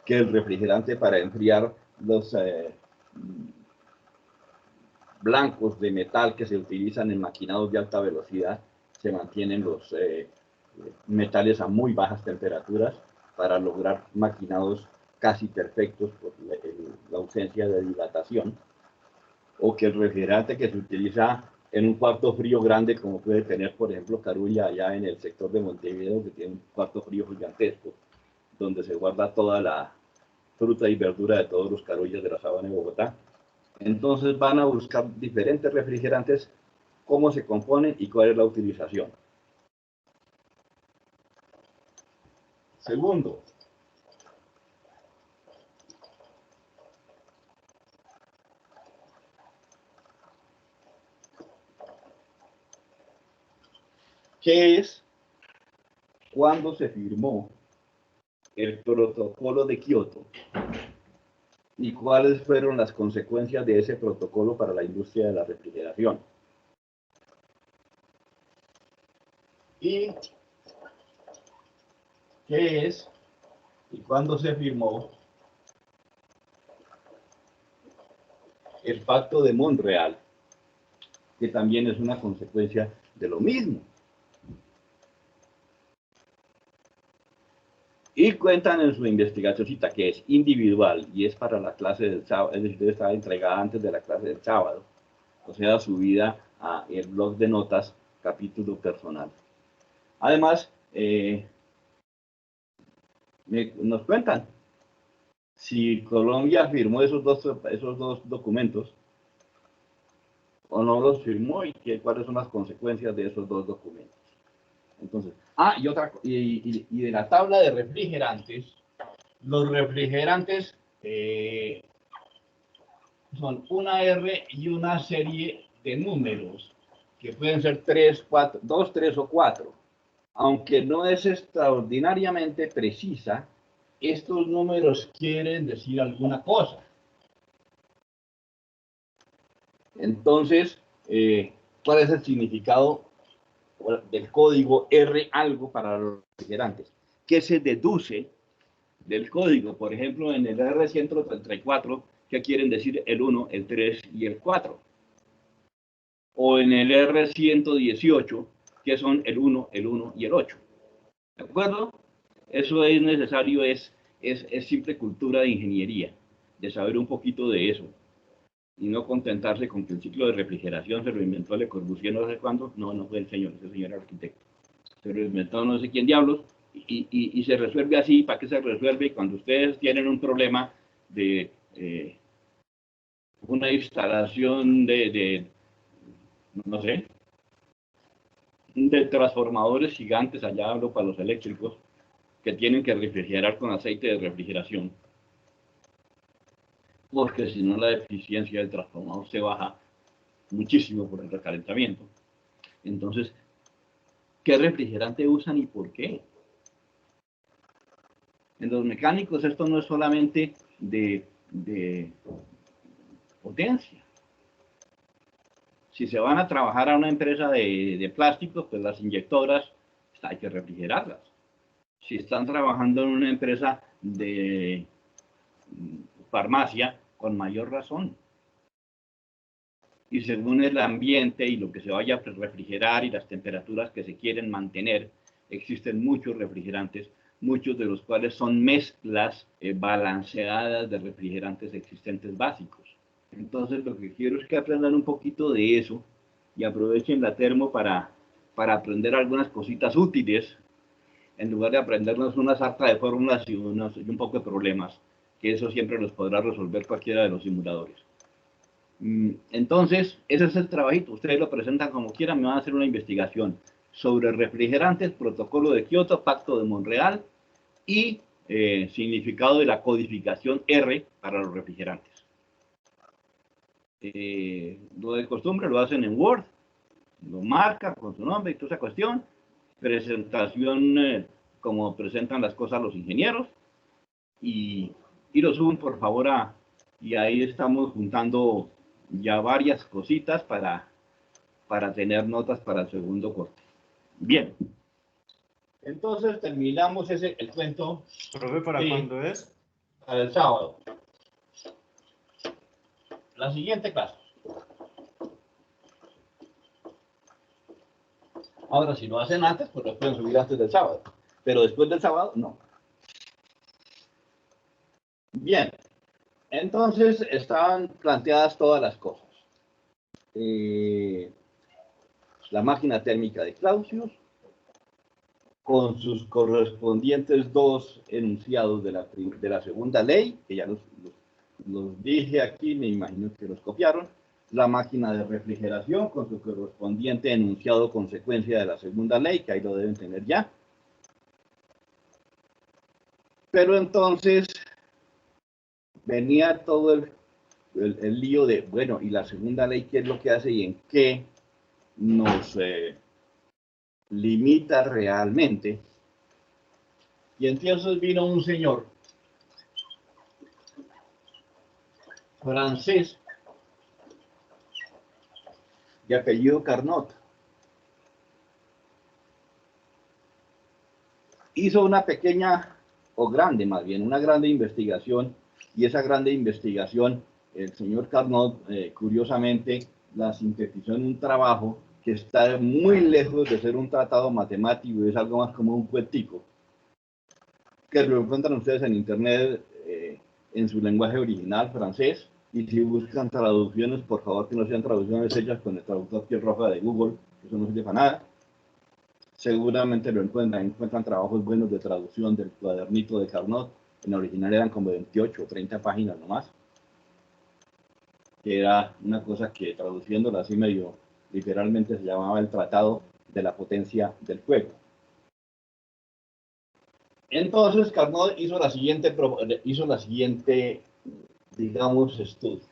que el refrigerante para enfriar los blancos de metal que se utilizan en maquinados de alta velocidad. Se mantienen los metales a muy bajas temperaturas para lograr maquinados casi perfectos por la ausencia de dilatación. O que el refrigerante que se utiliza en un cuarto frío grande, como puede tener, por ejemplo, Carulla allá en el sector de Montevideo, que tiene un cuarto frío gigantesco, donde se guarda toda la fruta y verdura de todos los carullas de la sabana de Bogotá. Entonces van a buscar diferentes refrigerantes, cómo se componen y cuál es la utilización. Segundo, ¿qué es cuándo se firmó el protocolo de Kioto? ¿Y cuáles fueron las consecuencias de ese protocolo para la industria de la refrigeración? ¿Y qué es y cuándo se firmó el Pacto de Montreal, que también es una consecuencia de lo mismo? Y cuentan en su investigacióncita, que es individual y es para la clase del sábado, es decir, está entregada antes de la clase del sábado, o sea, subida a el blog de notas, capítulo personal. Además, nos cuentan si Colombia firmó esos dos documentos o no los firmó y cuáles son las consecuencias de esos dos documentos. Entonces, y de la tabla de refrigerantes, los refrigerantes son una R y una serie de números, que pueden ser 3, 4, 2, 3 o 4. Aunque no es extraordinariamente precisa, estos números quieren decir alguna cosa. Entonces, ¿cuál es el significado del código R algo para los refrigerantes? ¿Qué se deduce del código? Por ejemplo, en el R134, ¿qué quieren decir el 1, el 3 y el 4? O en el R118, ¿qué son el 1, el 1 y el 8? ¿De acuerdo? Eso es necesario, es simple cultura de ingeniería, de saber un poquito de eso. Y no contentarse con que el ciclo de refrigeración se lo inventó Le Corbusier no sé cuándo. No fue el señor, ese señor arquitecto. Se lo inventó no sé quién diablos y se resuelve así. ¿Para qué se resuelve? Cuando ustedes tienen un problema de una instalación no sé, de transformadores gigantes, allá hablo para los eléctricos, que tienen que refrigerar con aceite de refrigeración, porque si no la eficiencia del transformador se baja muchísimo por el recalentamiento. Entonces, ¿qué refrigerante usan y por qué? En los mecánicos esto no es solamente de potencia. Si se van a trabajar a una empresa de plásticos, pues las inyectoras hay que refrigerarlas. Si están trabajando en una empresa de farmacia, con mayor razón. Y según el ambiente y lo que se vaya a refrigerar y las temperaturas que se quieren mantener, existen muchos refrigerantes, muchos de los cuales son mezclas balanceadas de refrigerantes existentes básicos. Entonces lo que quiero es que aprendan un poquito de eso y aprovechen la termo para aprender algunas cositas útiles, en lugar de aprendernos una sarta de fórmulas y un poco de problemas, que eso siempre los podrá resolver cualquiera de los simuladores. Entonces, ese es el trabajito. Ustedes lo presentan como quieran, me van a hacer una investigación sobre refrigerantes, protocolo de Kioto, pacto de Montreal y significado de la codificación R para los refrigerantes. Lo de costumbre lo hacen en Word, lo marca con su nombre y toda esa cuestión. Presentación como presentan las cosas los ingenieros y lo suben por favor y ahí estamos juntando ya varias cositas para tener notas para el segundo corte. Bien, entonces terminamos el cuento. Profe, ¿para cuándo es? Para el sábado. La siguiente clase. Ahora, si lo hacen antes, pues lo pueden subir antes del sábado. Pero después del sábado, no. Bien. Entonces, estaban planteadas todas las cosas. La máquina térmica de Clausius, con sus correspondientes dos enunciados de la segunda ley, que ya los dije aquí, me imagino que los copiaron. La máquina de refrigeración con su correspondiente enunciado consecuencia de la segunda ley, que ahí lo deben tener ya. Pero entonces venía todo el lío de, bueno, ¿y la segunda ley qué es lo que hace y en qué nos limita realmente? Y entonces vino un señor francés de apellido Carnot. Hizo una pequeña, o grande más bien, una grande investigación, y esa grande investigación, el señor Carnot, curiosamente, la sintetizó en un trabajo que está muy lejos de ser un tratado matemático, es algo más como un cuentico, que lo encuentran ustedes en internet en su lenguaje original, francés, y si buscan traducciones, por favor que no sean traducciones hechas con el traductor piel roja de Google, eso no sirve para nada. Seguramente lo encuentran trabajos buenos de traducción del cuadernito de Carnot. En original eran como 28 o 30 páginas nomás, que era una cosa que traduciéndola así medio literalmente se llamaba el Tratado de la Potencia del Fuego. Entonces Carnot hizo la siguiente, digamos, estudio.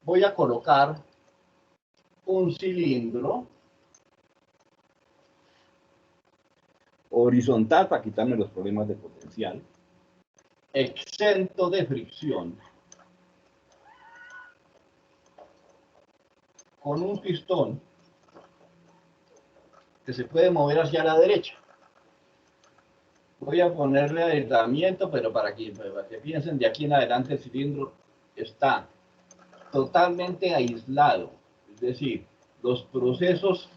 Voy a colocar un cilindro horizontal para quitarme los problemas de potencial, exento de fricción, con un pistón que se puede mover hacia la derecha. Voy a ponerle aislamiento, pero para que piensen, de aquí en adelante el cilindro está totalmente aislado. Es decir, los procesos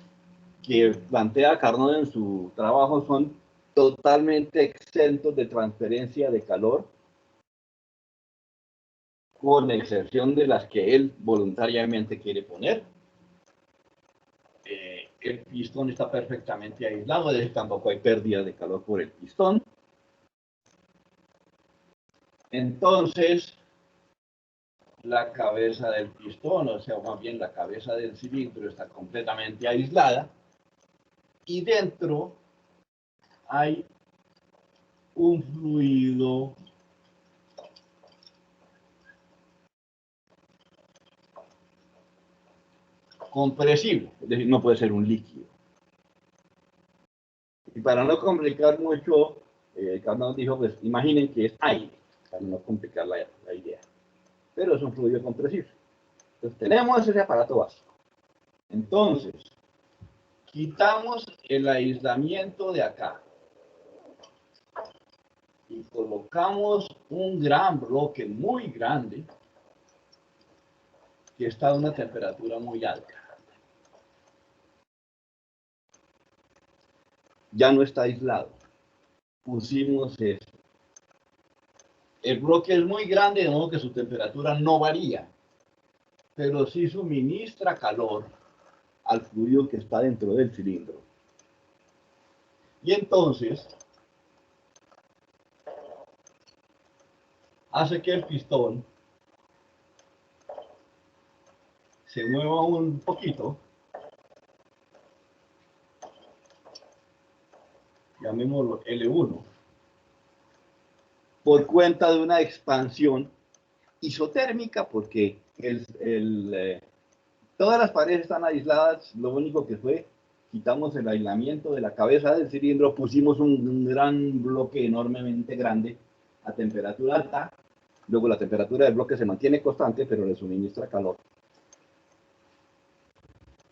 que plantea Carnot en su trabajo son totalmente exentos de transferencia de calor, con excepción de las que él voluntariamente quiere poner. El pistón está perfectamente aislado, es decir, tampoco hay pérdida de calor por el pistón. Entonces, la cabeza del pistón, o sea, más bien la cabeza del cilindro, está completamente aislada. Y dentro hay un fluido compresible, es decir, no puede ser un líquido. Y para no complicar mucho Carnot dijo, pues imaginen que es aire, para no complicar la idea. Pero es un fluido compresible. Entonces tenemos ese aparato básico. Entonces, quitamos el aislamiento de acá y colocamos un gran bloque muy grande que está a una temperatura muy alta. Ya no está aislado. Pusimos eso. El bloque es muy grande, de modo que su temperatura no varía, pero sí suministra calor al fluido que está dentro del cilindro. Y entonces hace que el pistón se mueva un poquito, llamémoslo L1, por cuenta de una expansión isotérmica, porque todas las paredes están aisladas. Lo único que fue, quitamos el aislamiento de la cabeza del cilindro, pusimos un gran bloque enormemente grande a temperatura alta. Luego la temperatura del bloque se mantiene constante, pero le suministra calor.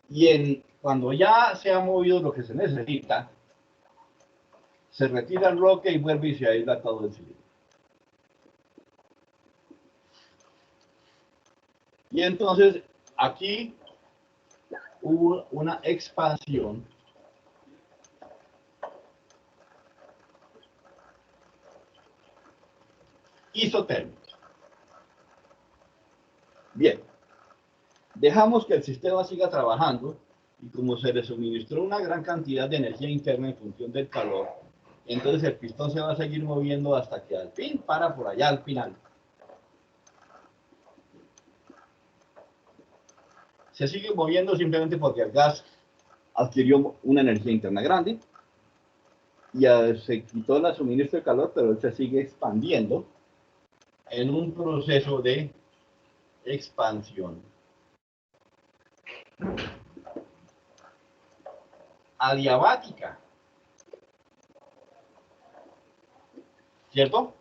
Y cuando ya se ha movido lo que se necesita, se retira el bloque y vuelve y se aísla todo el cilindro. Y entonces aquí hubo una expansión isotérmica. Bien, dejamos que el sistema siga trabajando y como se le suministró una gran cantidad de energía interna en función del calor, entonces el pistón se va a seguir moviendo hasta que al fin para por allá al final. Se sigue moviendo simplemente porque el gas adquirió una energía interna grande y se quitó el suministro de calor, pero él se sigue expandiendo en un proceso de expansión adiabática, ¿cierto?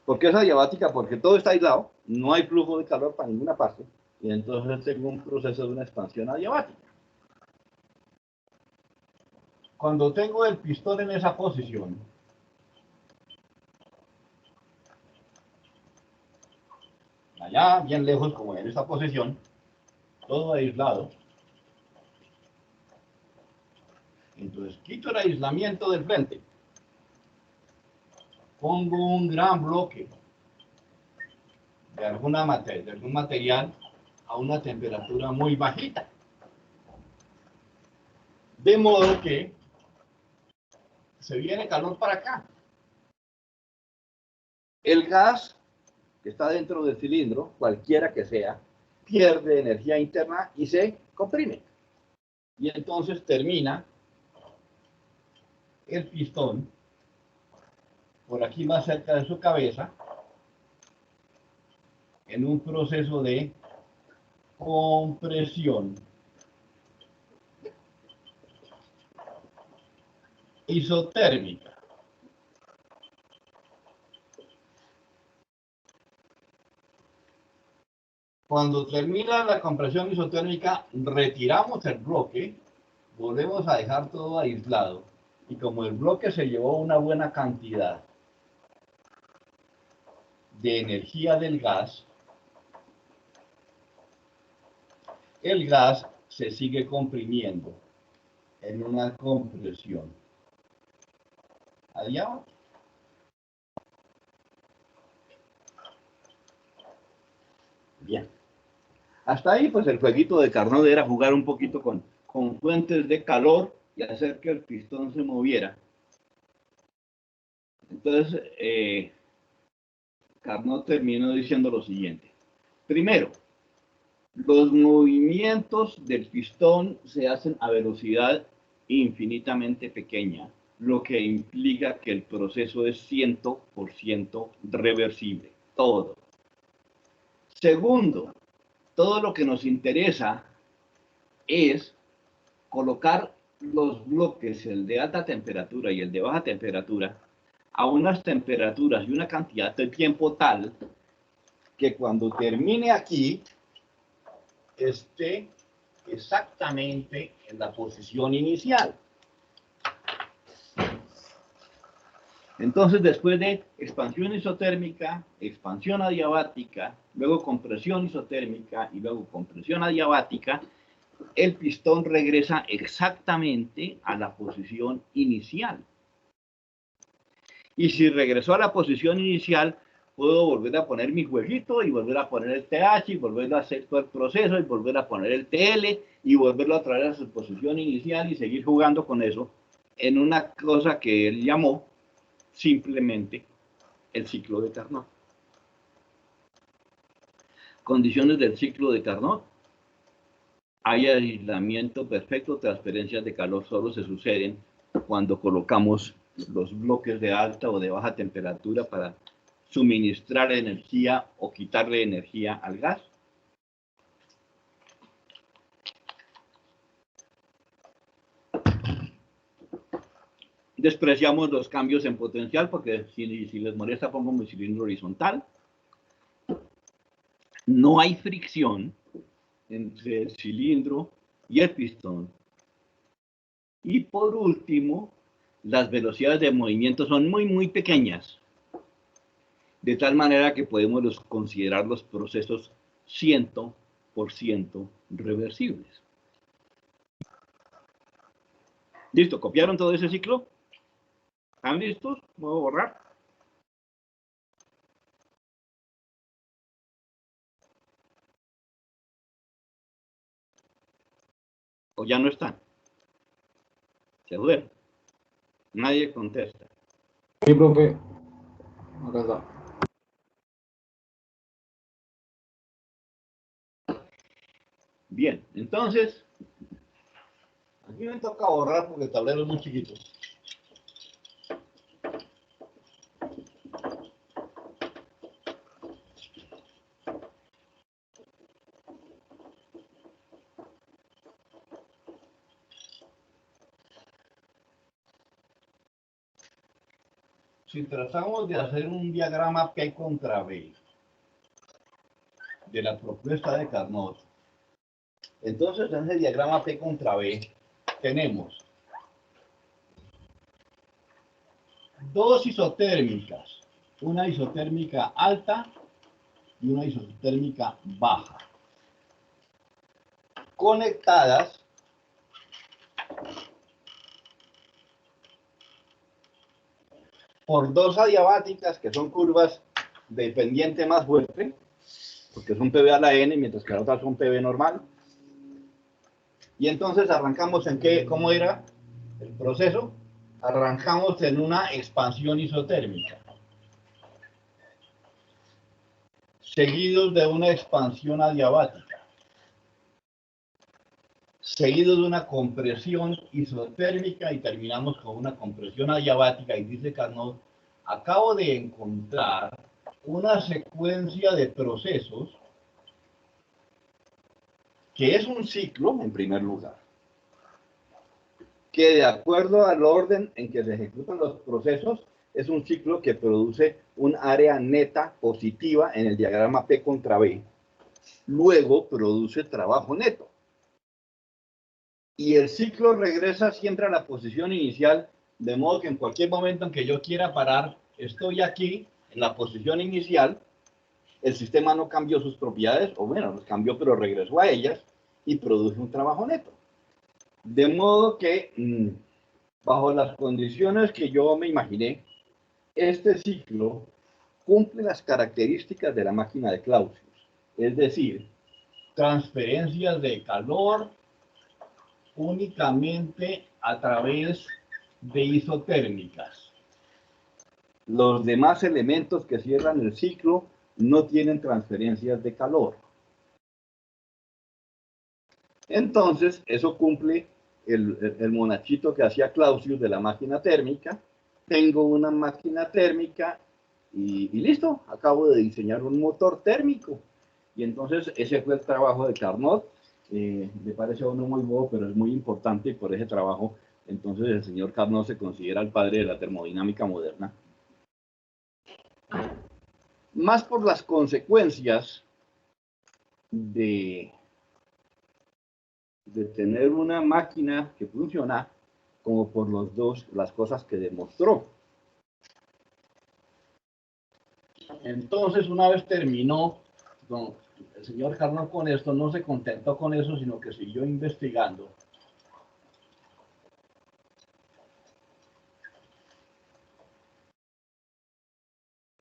¿Por qué es adiabática? Porque todo está aislado, no hay flujo de calor para ninguna parte, y entonces tengo un proceso de una expansión adiabática. Cuando tengo el pistón en esa posición, allá bien lejos como en esta posición, todo aislado, entonces quito el aislamiento del frente, pongo un gran bloque de algún material a una temperatura muy bajita, de modo que se viene calor para acá. El gas que está dentro del cilindro, cualquiera que sea, pierde energía interna y se comprime. Y entonces termina el pistón por aquí más cerca de su cabeza en un proceso de compresión isotérmica. Cuando termina la compresión isotérmica, retiramos el bloque, volvemos a dejar todo aislado, y como el bloque se llevó una buena cantidad de energía del gas, el gas se sigue comprimiendo en una compresión adiabática. Bien. Hasta ahí, pues el jueguito de Carnot era jugar un poquito con fuentes de calor y hacer que el pistón se moviera. Entonces, Carnot terminó diciendo lo siguiente. Primero, los movimientos del pistón se hacen a velocidad infinitamente pequeña, lo que implica que el proceso es 100% reversible, todo. Segundo, todo lo que nos interesa es colocar los bloques, el de alta temperatura y el de baja temperatura, a unas temperaturas y una cantidad de tiempo tal que cuando termine aquí esté exactamente en la posición inicial. Entonces, después de expansión isotérmica, expansión adiabática, luego compresión isotérmica y luego compresión adiabática, el pistón regresa exactamente a la posición inicial. Y si regresó a la posición inicial, puedo volver a poner mi jueguito y volver a poner el TH y volver a hacer todo el proceso y volver a poner el TL y volverlo a traer a su posición inicial y seguir jugando con eso en una cosa que él llamó simplemente el ciclo de Carnot. Condiciones del ciclo de Carnot. Hay aislamiento perfecto, transferencias de calor solo se suceden cuando colocamos los bloques de alta o de baja temperatura para suministrar energía o quitarle energía al gas. Despreciamos los cambios en potencial porque si les molesta pongo mi cilindro horizontal. No hay fricción entre el cilindro y el pistón. Y por último, las velocidades de movimiento son muy pequeñas, de tal manera que podemos considerar los procesos 100% reversibles. ¿Listo? ¿Copiaron todo ese ciclo? ¿Están listos? ¿Puedo borrar? ¿O ya no están? Se duermen. Nadie contesta. Sí, profe. Acá está. Bien, entonces, aquí me toca borrar porque el tablero es muy chiquito. Si tratamos de hacer un diagrama P contra B de la propuesta de Carnot, entonces en ese diagrama P contra B tenemos dos isotérmicas, una isotérmica alta y una isotérmica baja, conectadas por dos adiabáticas que son curvas de pendiente más fuerte, porque son PB a la N, mientras que las otras son PB normal. Y entonces arrancamos en qué, ¿cómo era el proceso? Arrancamos en una expansión isotérmica, seguidos de una expansión adiabática, seguidos de una compresión isotérmica y terminamos con una compresión adiabática. Y dice Carnot, acabo de encontrar una secuencia de procesos que es un ciclo, en primer lugar, que de acuerdo al orden en que se ejecutan los procesos, es un ciclo que produce un área neta positiva en el diagrama P contra B. Luego produce trabajo neto. Y el ciclo regresa siempre a la posición inicial, de modo que en cualquier momento en que yo quiera parar, estoy aquí, en la posición inicial, el sistema no cambió sus propiedades, o bueno, los cambió, pero regresó a ellas y produce un trabajo neto. De modo que, bajo las condiciones que yo me imaginé, este ciclo cumple las características de la máquina de Clausius, es decir, transferencias de calor únicamente a través de isotérmicas. Los demás elementos que cierran el ciclo no tienen transferencias de calor. Entonces, eso cumple el monachito que hacía Clausius de la máquina térmica. Tengo una máquina térmica y listo, acabo de diseñar un motor térmico. Y entonces ese fue el trabajo de Carnot. Me parece a uno muy bobo, pero es muy importante, y por ese trabajo, entonces el señor Carnot se considera el padre de la termodinámica moderna, más por las consecuencias de tener una máquina que funciona, como por las cosas que demostró. Entonces, una vez terminó, el señor Carnot con esto, no se contentó con eso, sino que siguió investigando.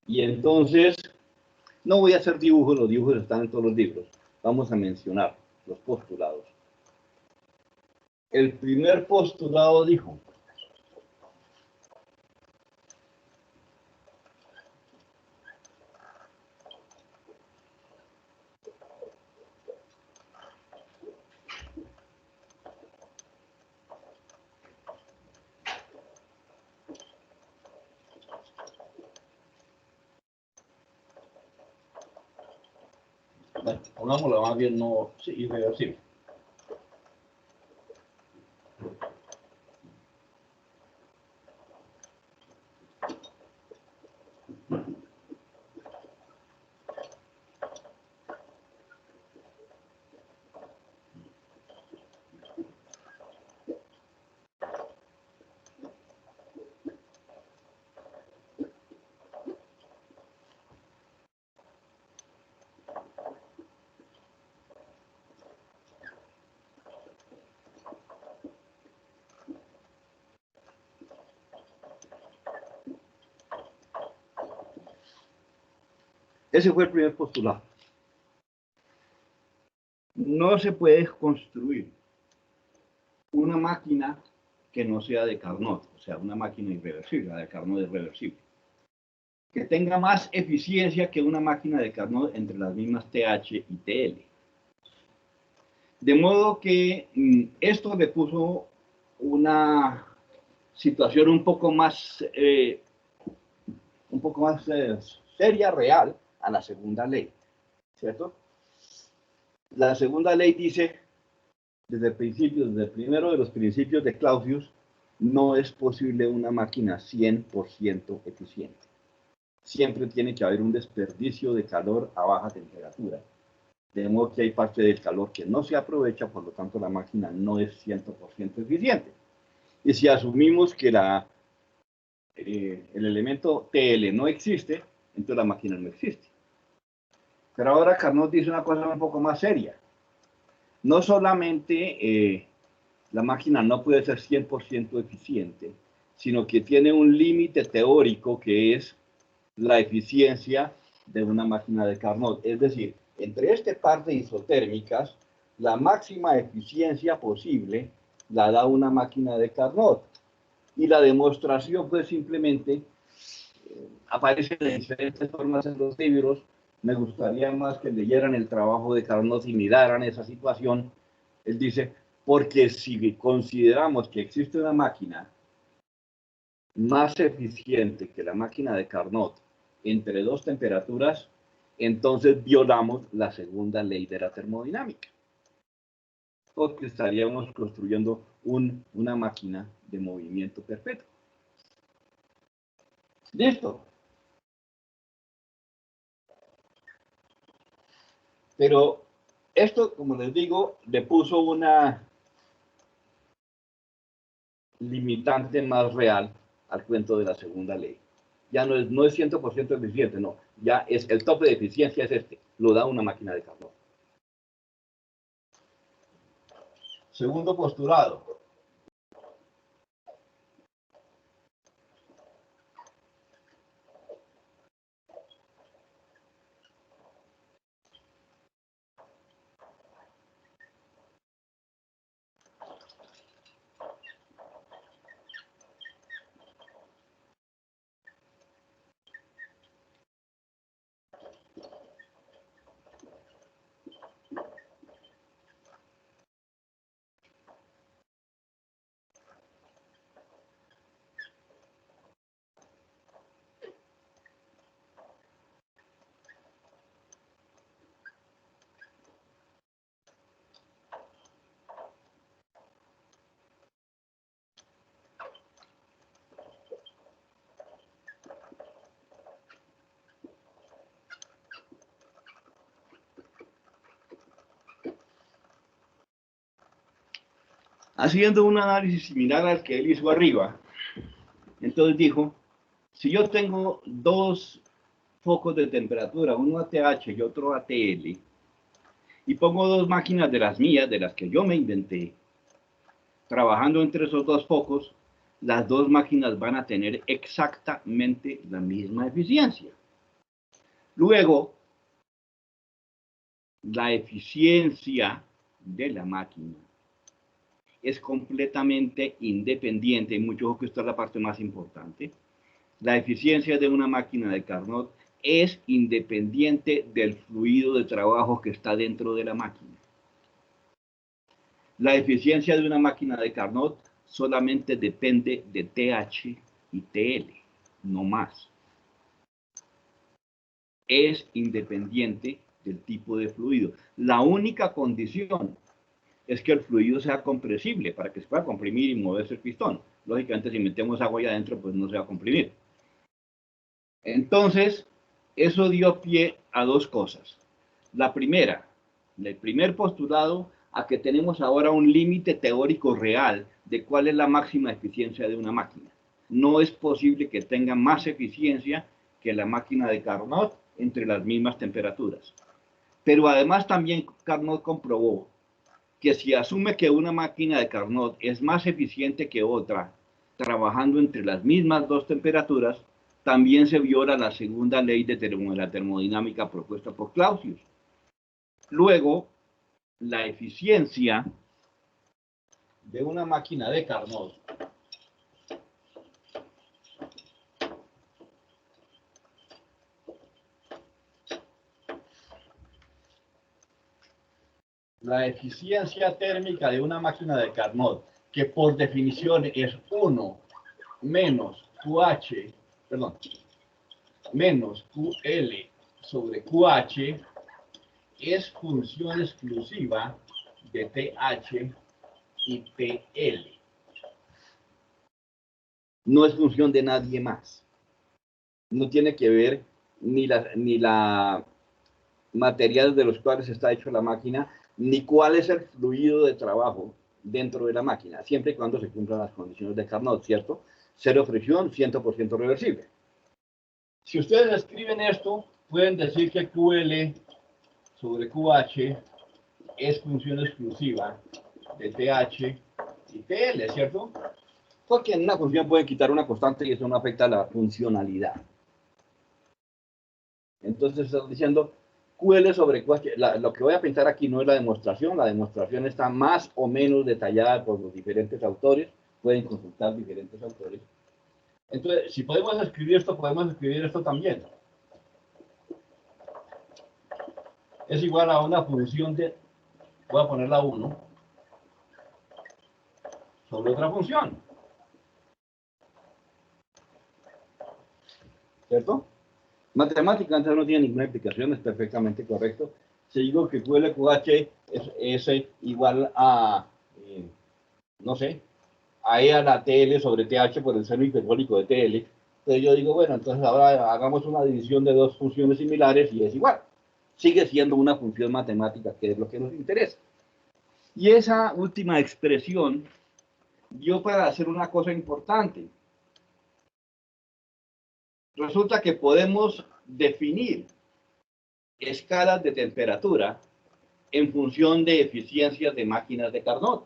Y entonces, no voy a hacer dibujos, los dibujos están en todos los libros. Vamos a mencionar los postulados. El primer postulado dijo: bueno, pongámoslo más bien, no, sí, irreversible. Ese fue el primer postulado. No se puede construir una máquina que no sea de Carnot, o sea, una máquina irreversible. La de Carnot es reversible, que tenga más eficiencia que una máquina de Carnot entre las mismas TH y TL. De modo que esto le puso una situación un poco más seria, real, a la segunda ley, ¿cierto? La segunda ley dice, desde el principio, desde el primero de los principios de Clausius, no es posible una máquina 100% eficiente. Siempre tiene que haber un desperdicio de calor a baja temperatura. De modo que hay parte del calor que no se aprovecha, por lo tanto la máquina no es 100% eficiente. Y si asumimos que el elemento TL no existe, entonces la máquina no existe. Pero ahora Carnot dice una cosa un poco más seria. No solamente la máquina no puede ser 100% eficiente, sino que tiene un límite teórico que es la eficiencia de una máquina de Carnot. Es decir, entre este par de isotérmicas, la máxima eficiencia posible la da una máquina de Carnot. Y la demostración, pues simplemente aparece de diferentes formas en los libros. Me gustaría más que leyeran el trabajo de Carnot y miraran esa situación. Él dice, porque si consideramos que existe una máquina más eficiente que la máquina de Carnot entre dos temperaturas, entonces violamos la segunda ley de la termodinámica. Porque estaríamos construyendo una máquina de movimiento perpetuo. Listo. Pero esto, como les digo, le puso una limitante más real al cuento de la segunda ley. Ya no es 100% eficiente, no. Ya es el tope de eficiencia es este. Lo da una máquina de Carnot. Segundo postulado. haciendo un análisis similar al que él hizo arriba, entonces dijo, si yo tengo dos focos de temperatura, uno ATH y otro ATL, y pongo dos máquinas de las mías, de las que yo me inventé, trabajando entre esos dos focos, las dos máquinas van a tener exactamente la misma eficiencia. Luego, la eficiencia de la máquina es completamente independiente, y mucho ojo que esta es la parte más importante. La eficiencia de una máquina de Carnot es independiente del fluido de trabajo que está dentro de la máquina. La eficiencia de una máquina de Carnot solamente depende de TH y TL, no más. Es independiente del tipo de fluido. La única condición es que el fluido sea compresible para que se pueda comprimir y moverse el pistón. Lógicamente, si metemos agua ahí adentro, pues no se va a comprimir. Entonces, eso dio pie a dos cosas. La primera, el primer postulado, a que tenemos ahora un límite teórico real de cuál es la máxima eficiencia de una máquina. No es posible que tenga más eficiencia que la máquina de Carnot entre las mismas temperaturas. Pero además también Carnot comprobó que si asume que una máquina de Carnot es más eficiente que otra, trabajando entre las mismas dos temperaturas, también se viola la segunda ley de la termodinámica propuesta por Clausius. Luego, la eficiencia de una máquina de Carnot la eficiencia térmica de una máquina de Carnot, que por definición es 1 menos QH, perdón, menos QL sobre QH, es función exclusiva de TH y TL. No es función de nadie más. No tiene que ver ni la materiales de los cuales está hecho la máquina, ni cuál es el fluido de trabajo dentro de la máquina, siempre y cuando se cumplan las condiciones de Carnot, ¿cierto? Cero fricción, 100% reversible. Si ustedes escriben esto, pueden decir que QL sobre QH es función exclusiva de TH y TL, ¿cierto? Porque en una función pueden quitar una constante y eso no afecta a la funcionalidad. Entonces están diciendo QL sobre QH. Lo que voy a pintar aquí no es la demostración está más o menos detallada por los diferentes autores, pueden consultar diferentes autores. Entonces, si podemos escribir esto, podemos escribir esto también. Es igual a una función de, voy a ponerla 1, sobre otra función. ¿Cierto? Matemáticamente no tiene ninguna explicación, es perfectamente correcto. Si digo que QLQH es igual a, no sé, a E a la TL sobre TH por el seno hiperbólico de TL, entonces yo digo, bueno, entonces ahora hagamos una división de dos funciones similares y es igual. Sigue siendo una función matemática, que es lo que nos interesa. Y esa última expresión dio para hacer una cosa importante. Resulta que podemos definir escalas de temperatura en función de eficiencias de máquinas de Carnot.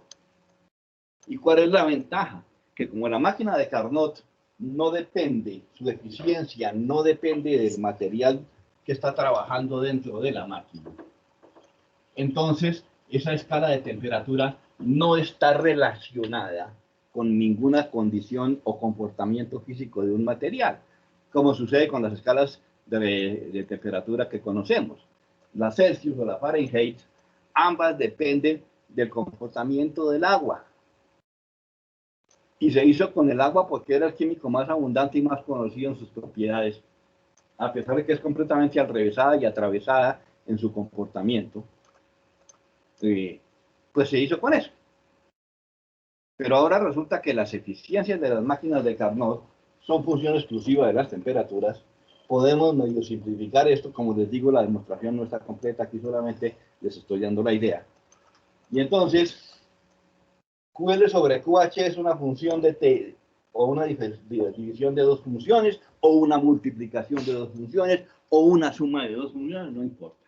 ¿Y cuál es la ventaja? Que como la máquina de Carnot no depende, su eficiencia no depende del material que está trabajando dentro de la máquina. Entonces, esa escala de temperatura no está relacionada con ninguna condición o comportamiento físico de un material, como sucede con las escalas de temperatura que conocemos. La Celsius o la Fahrenheit, ambas dependen del comportamiento del agua. Y se hizo con el agua porque era el químico más abundante y más conocido en sus propiedades, a pesar de que es completamente alrevesada y atravesada en su comportamiento. Pues se hizo con eso. Pero ahora resulta que las eficiencias de las máquinas de Carnot son función exclusiva de las temperaturas. Podemos medio simplificar esto, como les digo, la demostración no está completa, aquí solamente les estoy dando la idea. Y entonces, QL sobre QH es una función de T, o una división de dos funciones, o una multiplicación de dos funciones, o una suma de dos funciones, no importa.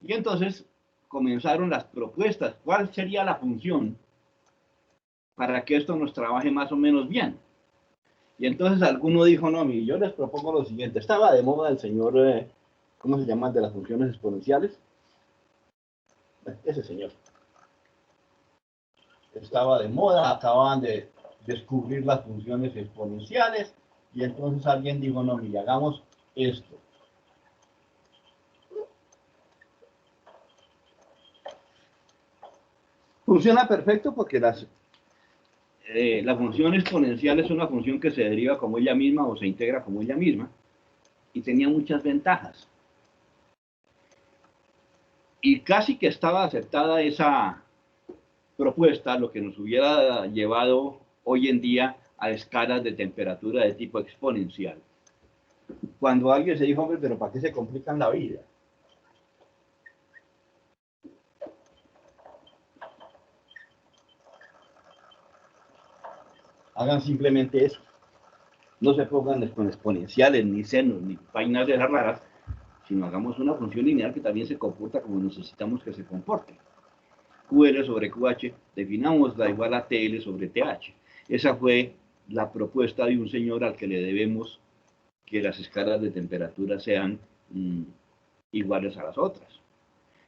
Y entonces comenzaron las propuestas. ¿Cuál sería la función para que esto nos trabaje más o menos bien? Y entonces alguno dijo, no, yo les propongo lo siguiente. Estaba de moda el señor, ¿cómo se llama? De las funciones exponenciales. Ese señor. Estaba de moda, acababan de descubrir las funciones exponenciales, y entonces alguien dijo, no, mira, hagamos esto. Funciona perfecto porque la función exponencial es una función que se deriva como ella misma o se integra como ella misma, y tenía muchas ventajas. Y casi que estaba aceptada esa propuesta, lo que nos hubiera llevado hoy en día a escalas de temperatura de tipo exponencial. Cuando alguien se dijo, hombre, pero ¿para qué se complican la vida? Hagan simplemente eso. No se pongan con exponenciales, ni senos, ni vainas de las raras, sino hagamos una función lineal que también se comporta como necesitamos que se comporte. QL sobre QH, definámosla igual a TL sobre TH. Esa fue la propuesta de un señor al que le debemos que las escalas de temperatura sean iguales a las otras.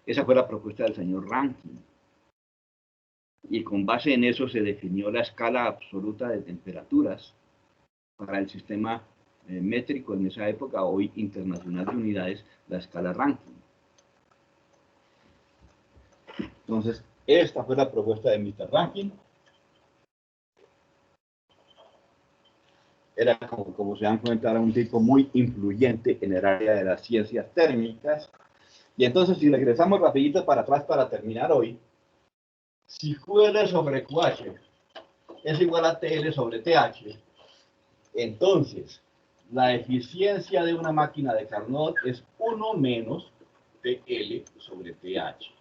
Esa fue la propuesta del señor Rankine. Y con base en eso se definió la escala absoluta de temperaturas para el sistema métrico en esa época, hoy internacional de unidades, la escala Rankine. Entonces, esta fue la propuesta de Mr. Rankine. Era, como se dan cuenta, era un tipo muy influyente en el área de las ciencias térmicas. Y entonces, si regresamos rapidito para atrás para terminar hoy, si QL sobre QH es igual a TL sobre TH, entonces la eficiencia de una máquina de Carnot es 1 menos TL sobre TH.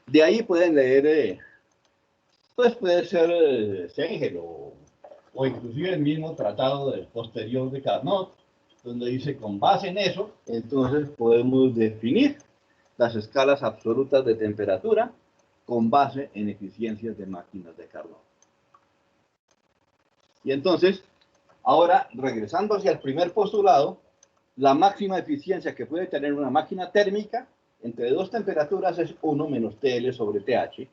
De ahí pueden leer, pues puede ser Sengel o inclusive el mismo tratado posterior de Carnot, donde dice, con base en eso, entonces podemos definir las escalas absolutas de temperatura con base en eficiencias de máquinas de Carnot. Y entonces, ahora, regresando hacia el primer postulado, la máxima eficiencia que puede tener una máquina térmica entre dos temperaturas es 1 menos TL sobre TH,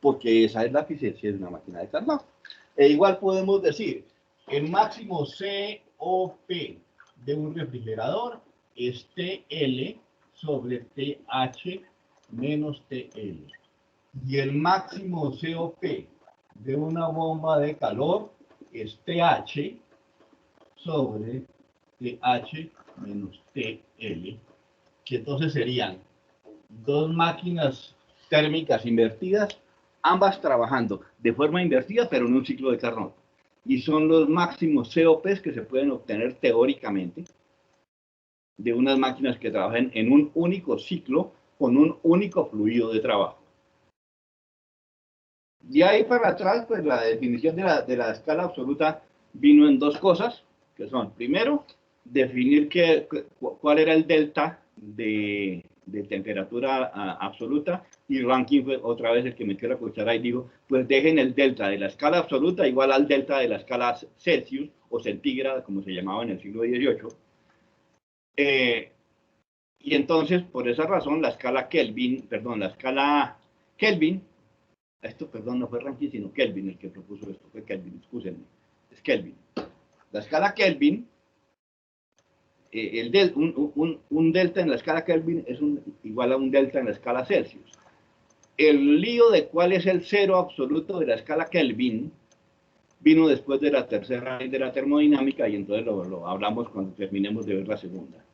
porque esa es la eficiencia de una máquina de Carnot. E igual podemos decir, el máximo COP de un refrigerador es TL sobre TH menos TL. Y el máximo COP de una bomba de calor es TH sobre TH menos TL, que entonces serían dos máquinas térmicas invertidas, ambas trabajando de forma invertida, pero en un ciclo de Carnot. Y son los máximos COPs que se pueden obtener teóricamente de unas máquinas que trabajan en un único ciclo con un único fluido de trabajo. De ahí para atrás, pues la definición de la escala absoluta vino en dos cosas, que son, primero, definir cuál era el delta de temperatura absoluta, y Rankine fue otra vez el que metió la cuchara y dijo, pues dejen el delta de la escala absoluta igual al delta de la escala Celsius o centígrada, como se llamaba en el siglo XVIII. Y entonces, por esa razón, la escala Kelvin, esto, perdón, no fue Rankine, sino Kelvin el que propuso esto, fue Kelvin, excúsenme, es Kelvin. La escala Kelvin, un delta en la escala Kelvin es igual a un delta en la escala Celsius. El lío de cuál es el cero absoluto de la escala Kelvin vino después de la tercera ley de la termodinámica, y entonces lo hablamos cuando terminemos de ver la segunda.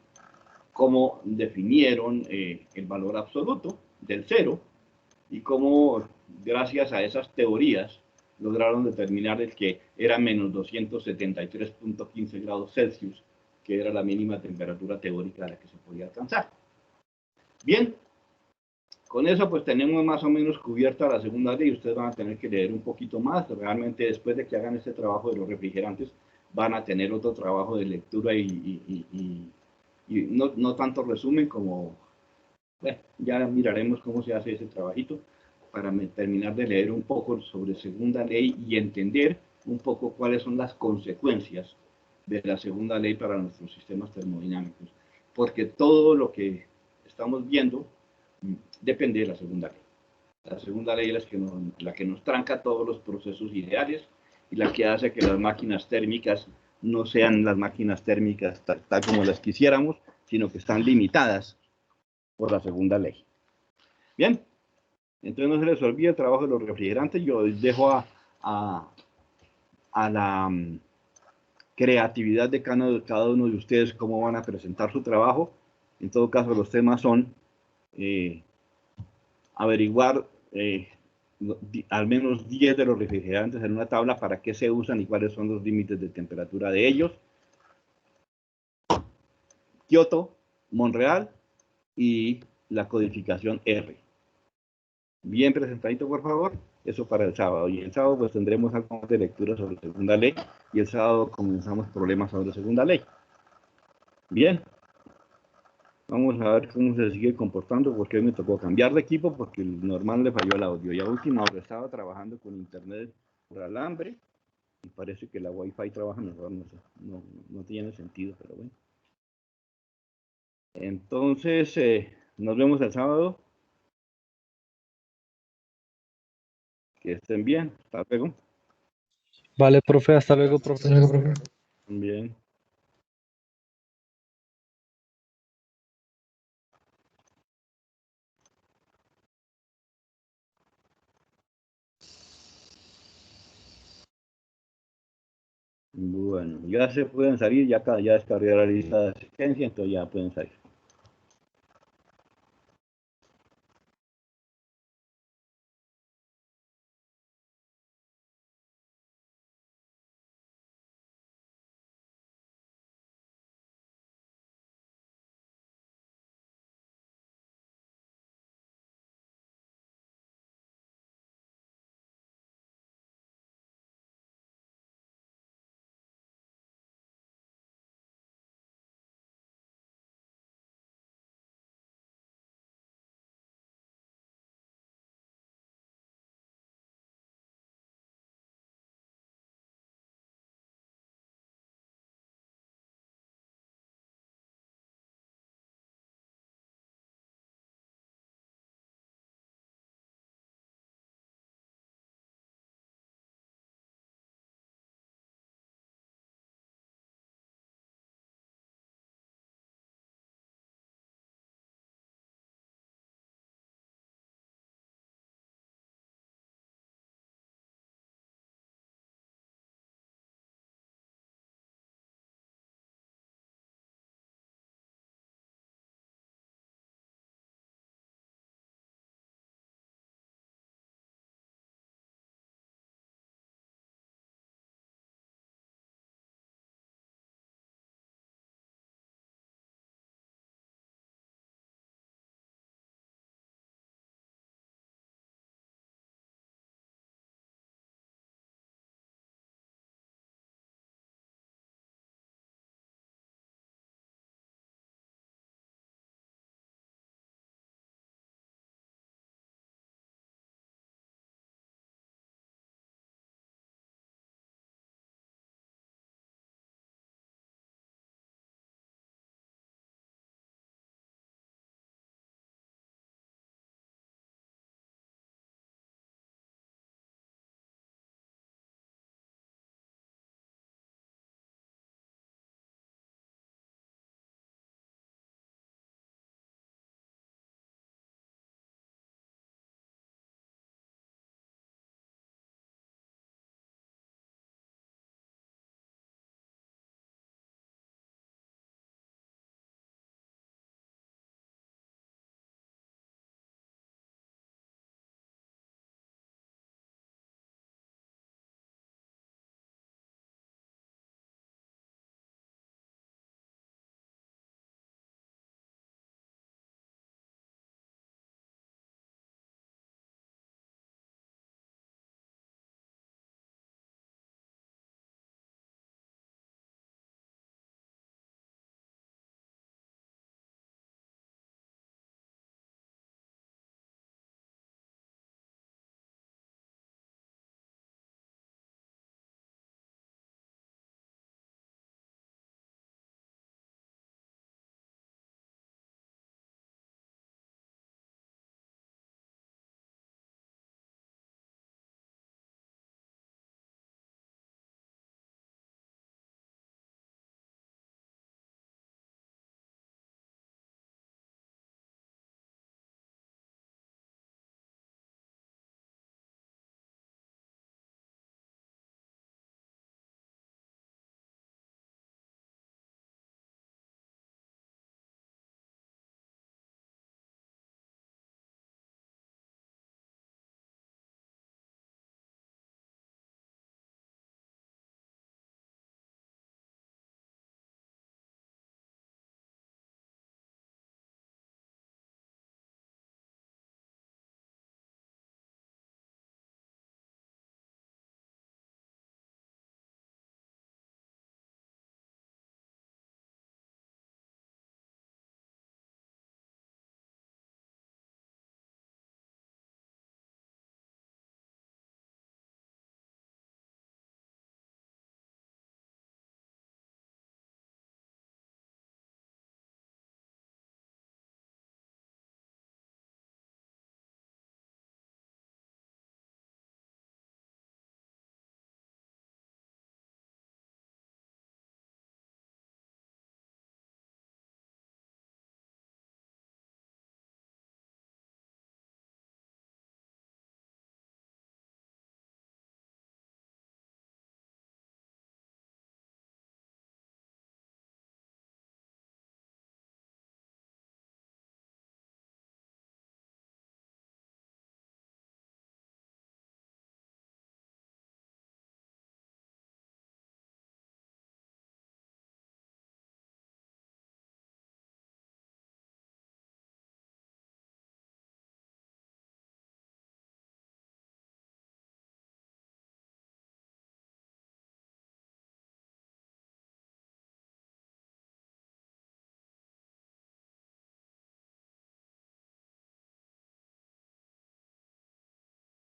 Cómo definieron el valor absoluto del cero, y cómo, gracias a esas teorías, lograron determinar el que era menos 273.15 grados Celsius que era la mínima temperatura teórica a la que se podía alcanzar. Bien, con eso pues tenemos más o menos cubierta la segunda ley. Ustedes van a tener que leer un poquito más. Realmente después de que hagan este trabajo de los refrigerantes, van a tener otro trabajo de lectura y no tanto resumen como, bueno, ya miraremos cómo se hace ese trabajito para terminar de leer un poco sobre segunda ley y entender un poco cuáles son las consecuencias de la segunda ley para nuestros sistemas termodinámicos, porque todo lo que estamos viendo depende de la segunda ley. La segunda ley es la que nos tranca todos los procesos ideales y la que hace que las máquinas térmicas no sean las máquinas térmicas tal como las quisiéramos, sino que están limitadas por la segunda ley. Bien, entonces no se les olvide el trabajo de los refrigerantes. Yo dejo a la creatividad de cada uno de ustedes cómo van a presentar su trabajo. En todo caso, los temas son averiguar al menos 10 de los refrigerantes en una tabla, para qué se usan y cuáles son los límites de temperatura de ellos. Kioto, Montreal y la codificación R. Bien presentadito, por favor. Eso para el sábado. Y el sábado pues tendremos algo de lectura sobre segunda ley. Y el sábado comenzamos problemas sobre segunda ley. Bien. Vamos a ver cómo se sigue comportando, porque hoy me tocó cambiar de equipo porque el normal le falló el audio. Y a última hora estaba trabajando con internet por alambre y parece que la Wi-Fi trabaja mejor. No sé, no tiene sentido, pero bueno. Entonces, nos vemos el sábado. Que estén bien. Hasta luego. Vale, profe, hasta luego, profe. Bien. Bueno, ya se pueden salir, ya descargué la lista de asistencia, entonces ya pueden salir.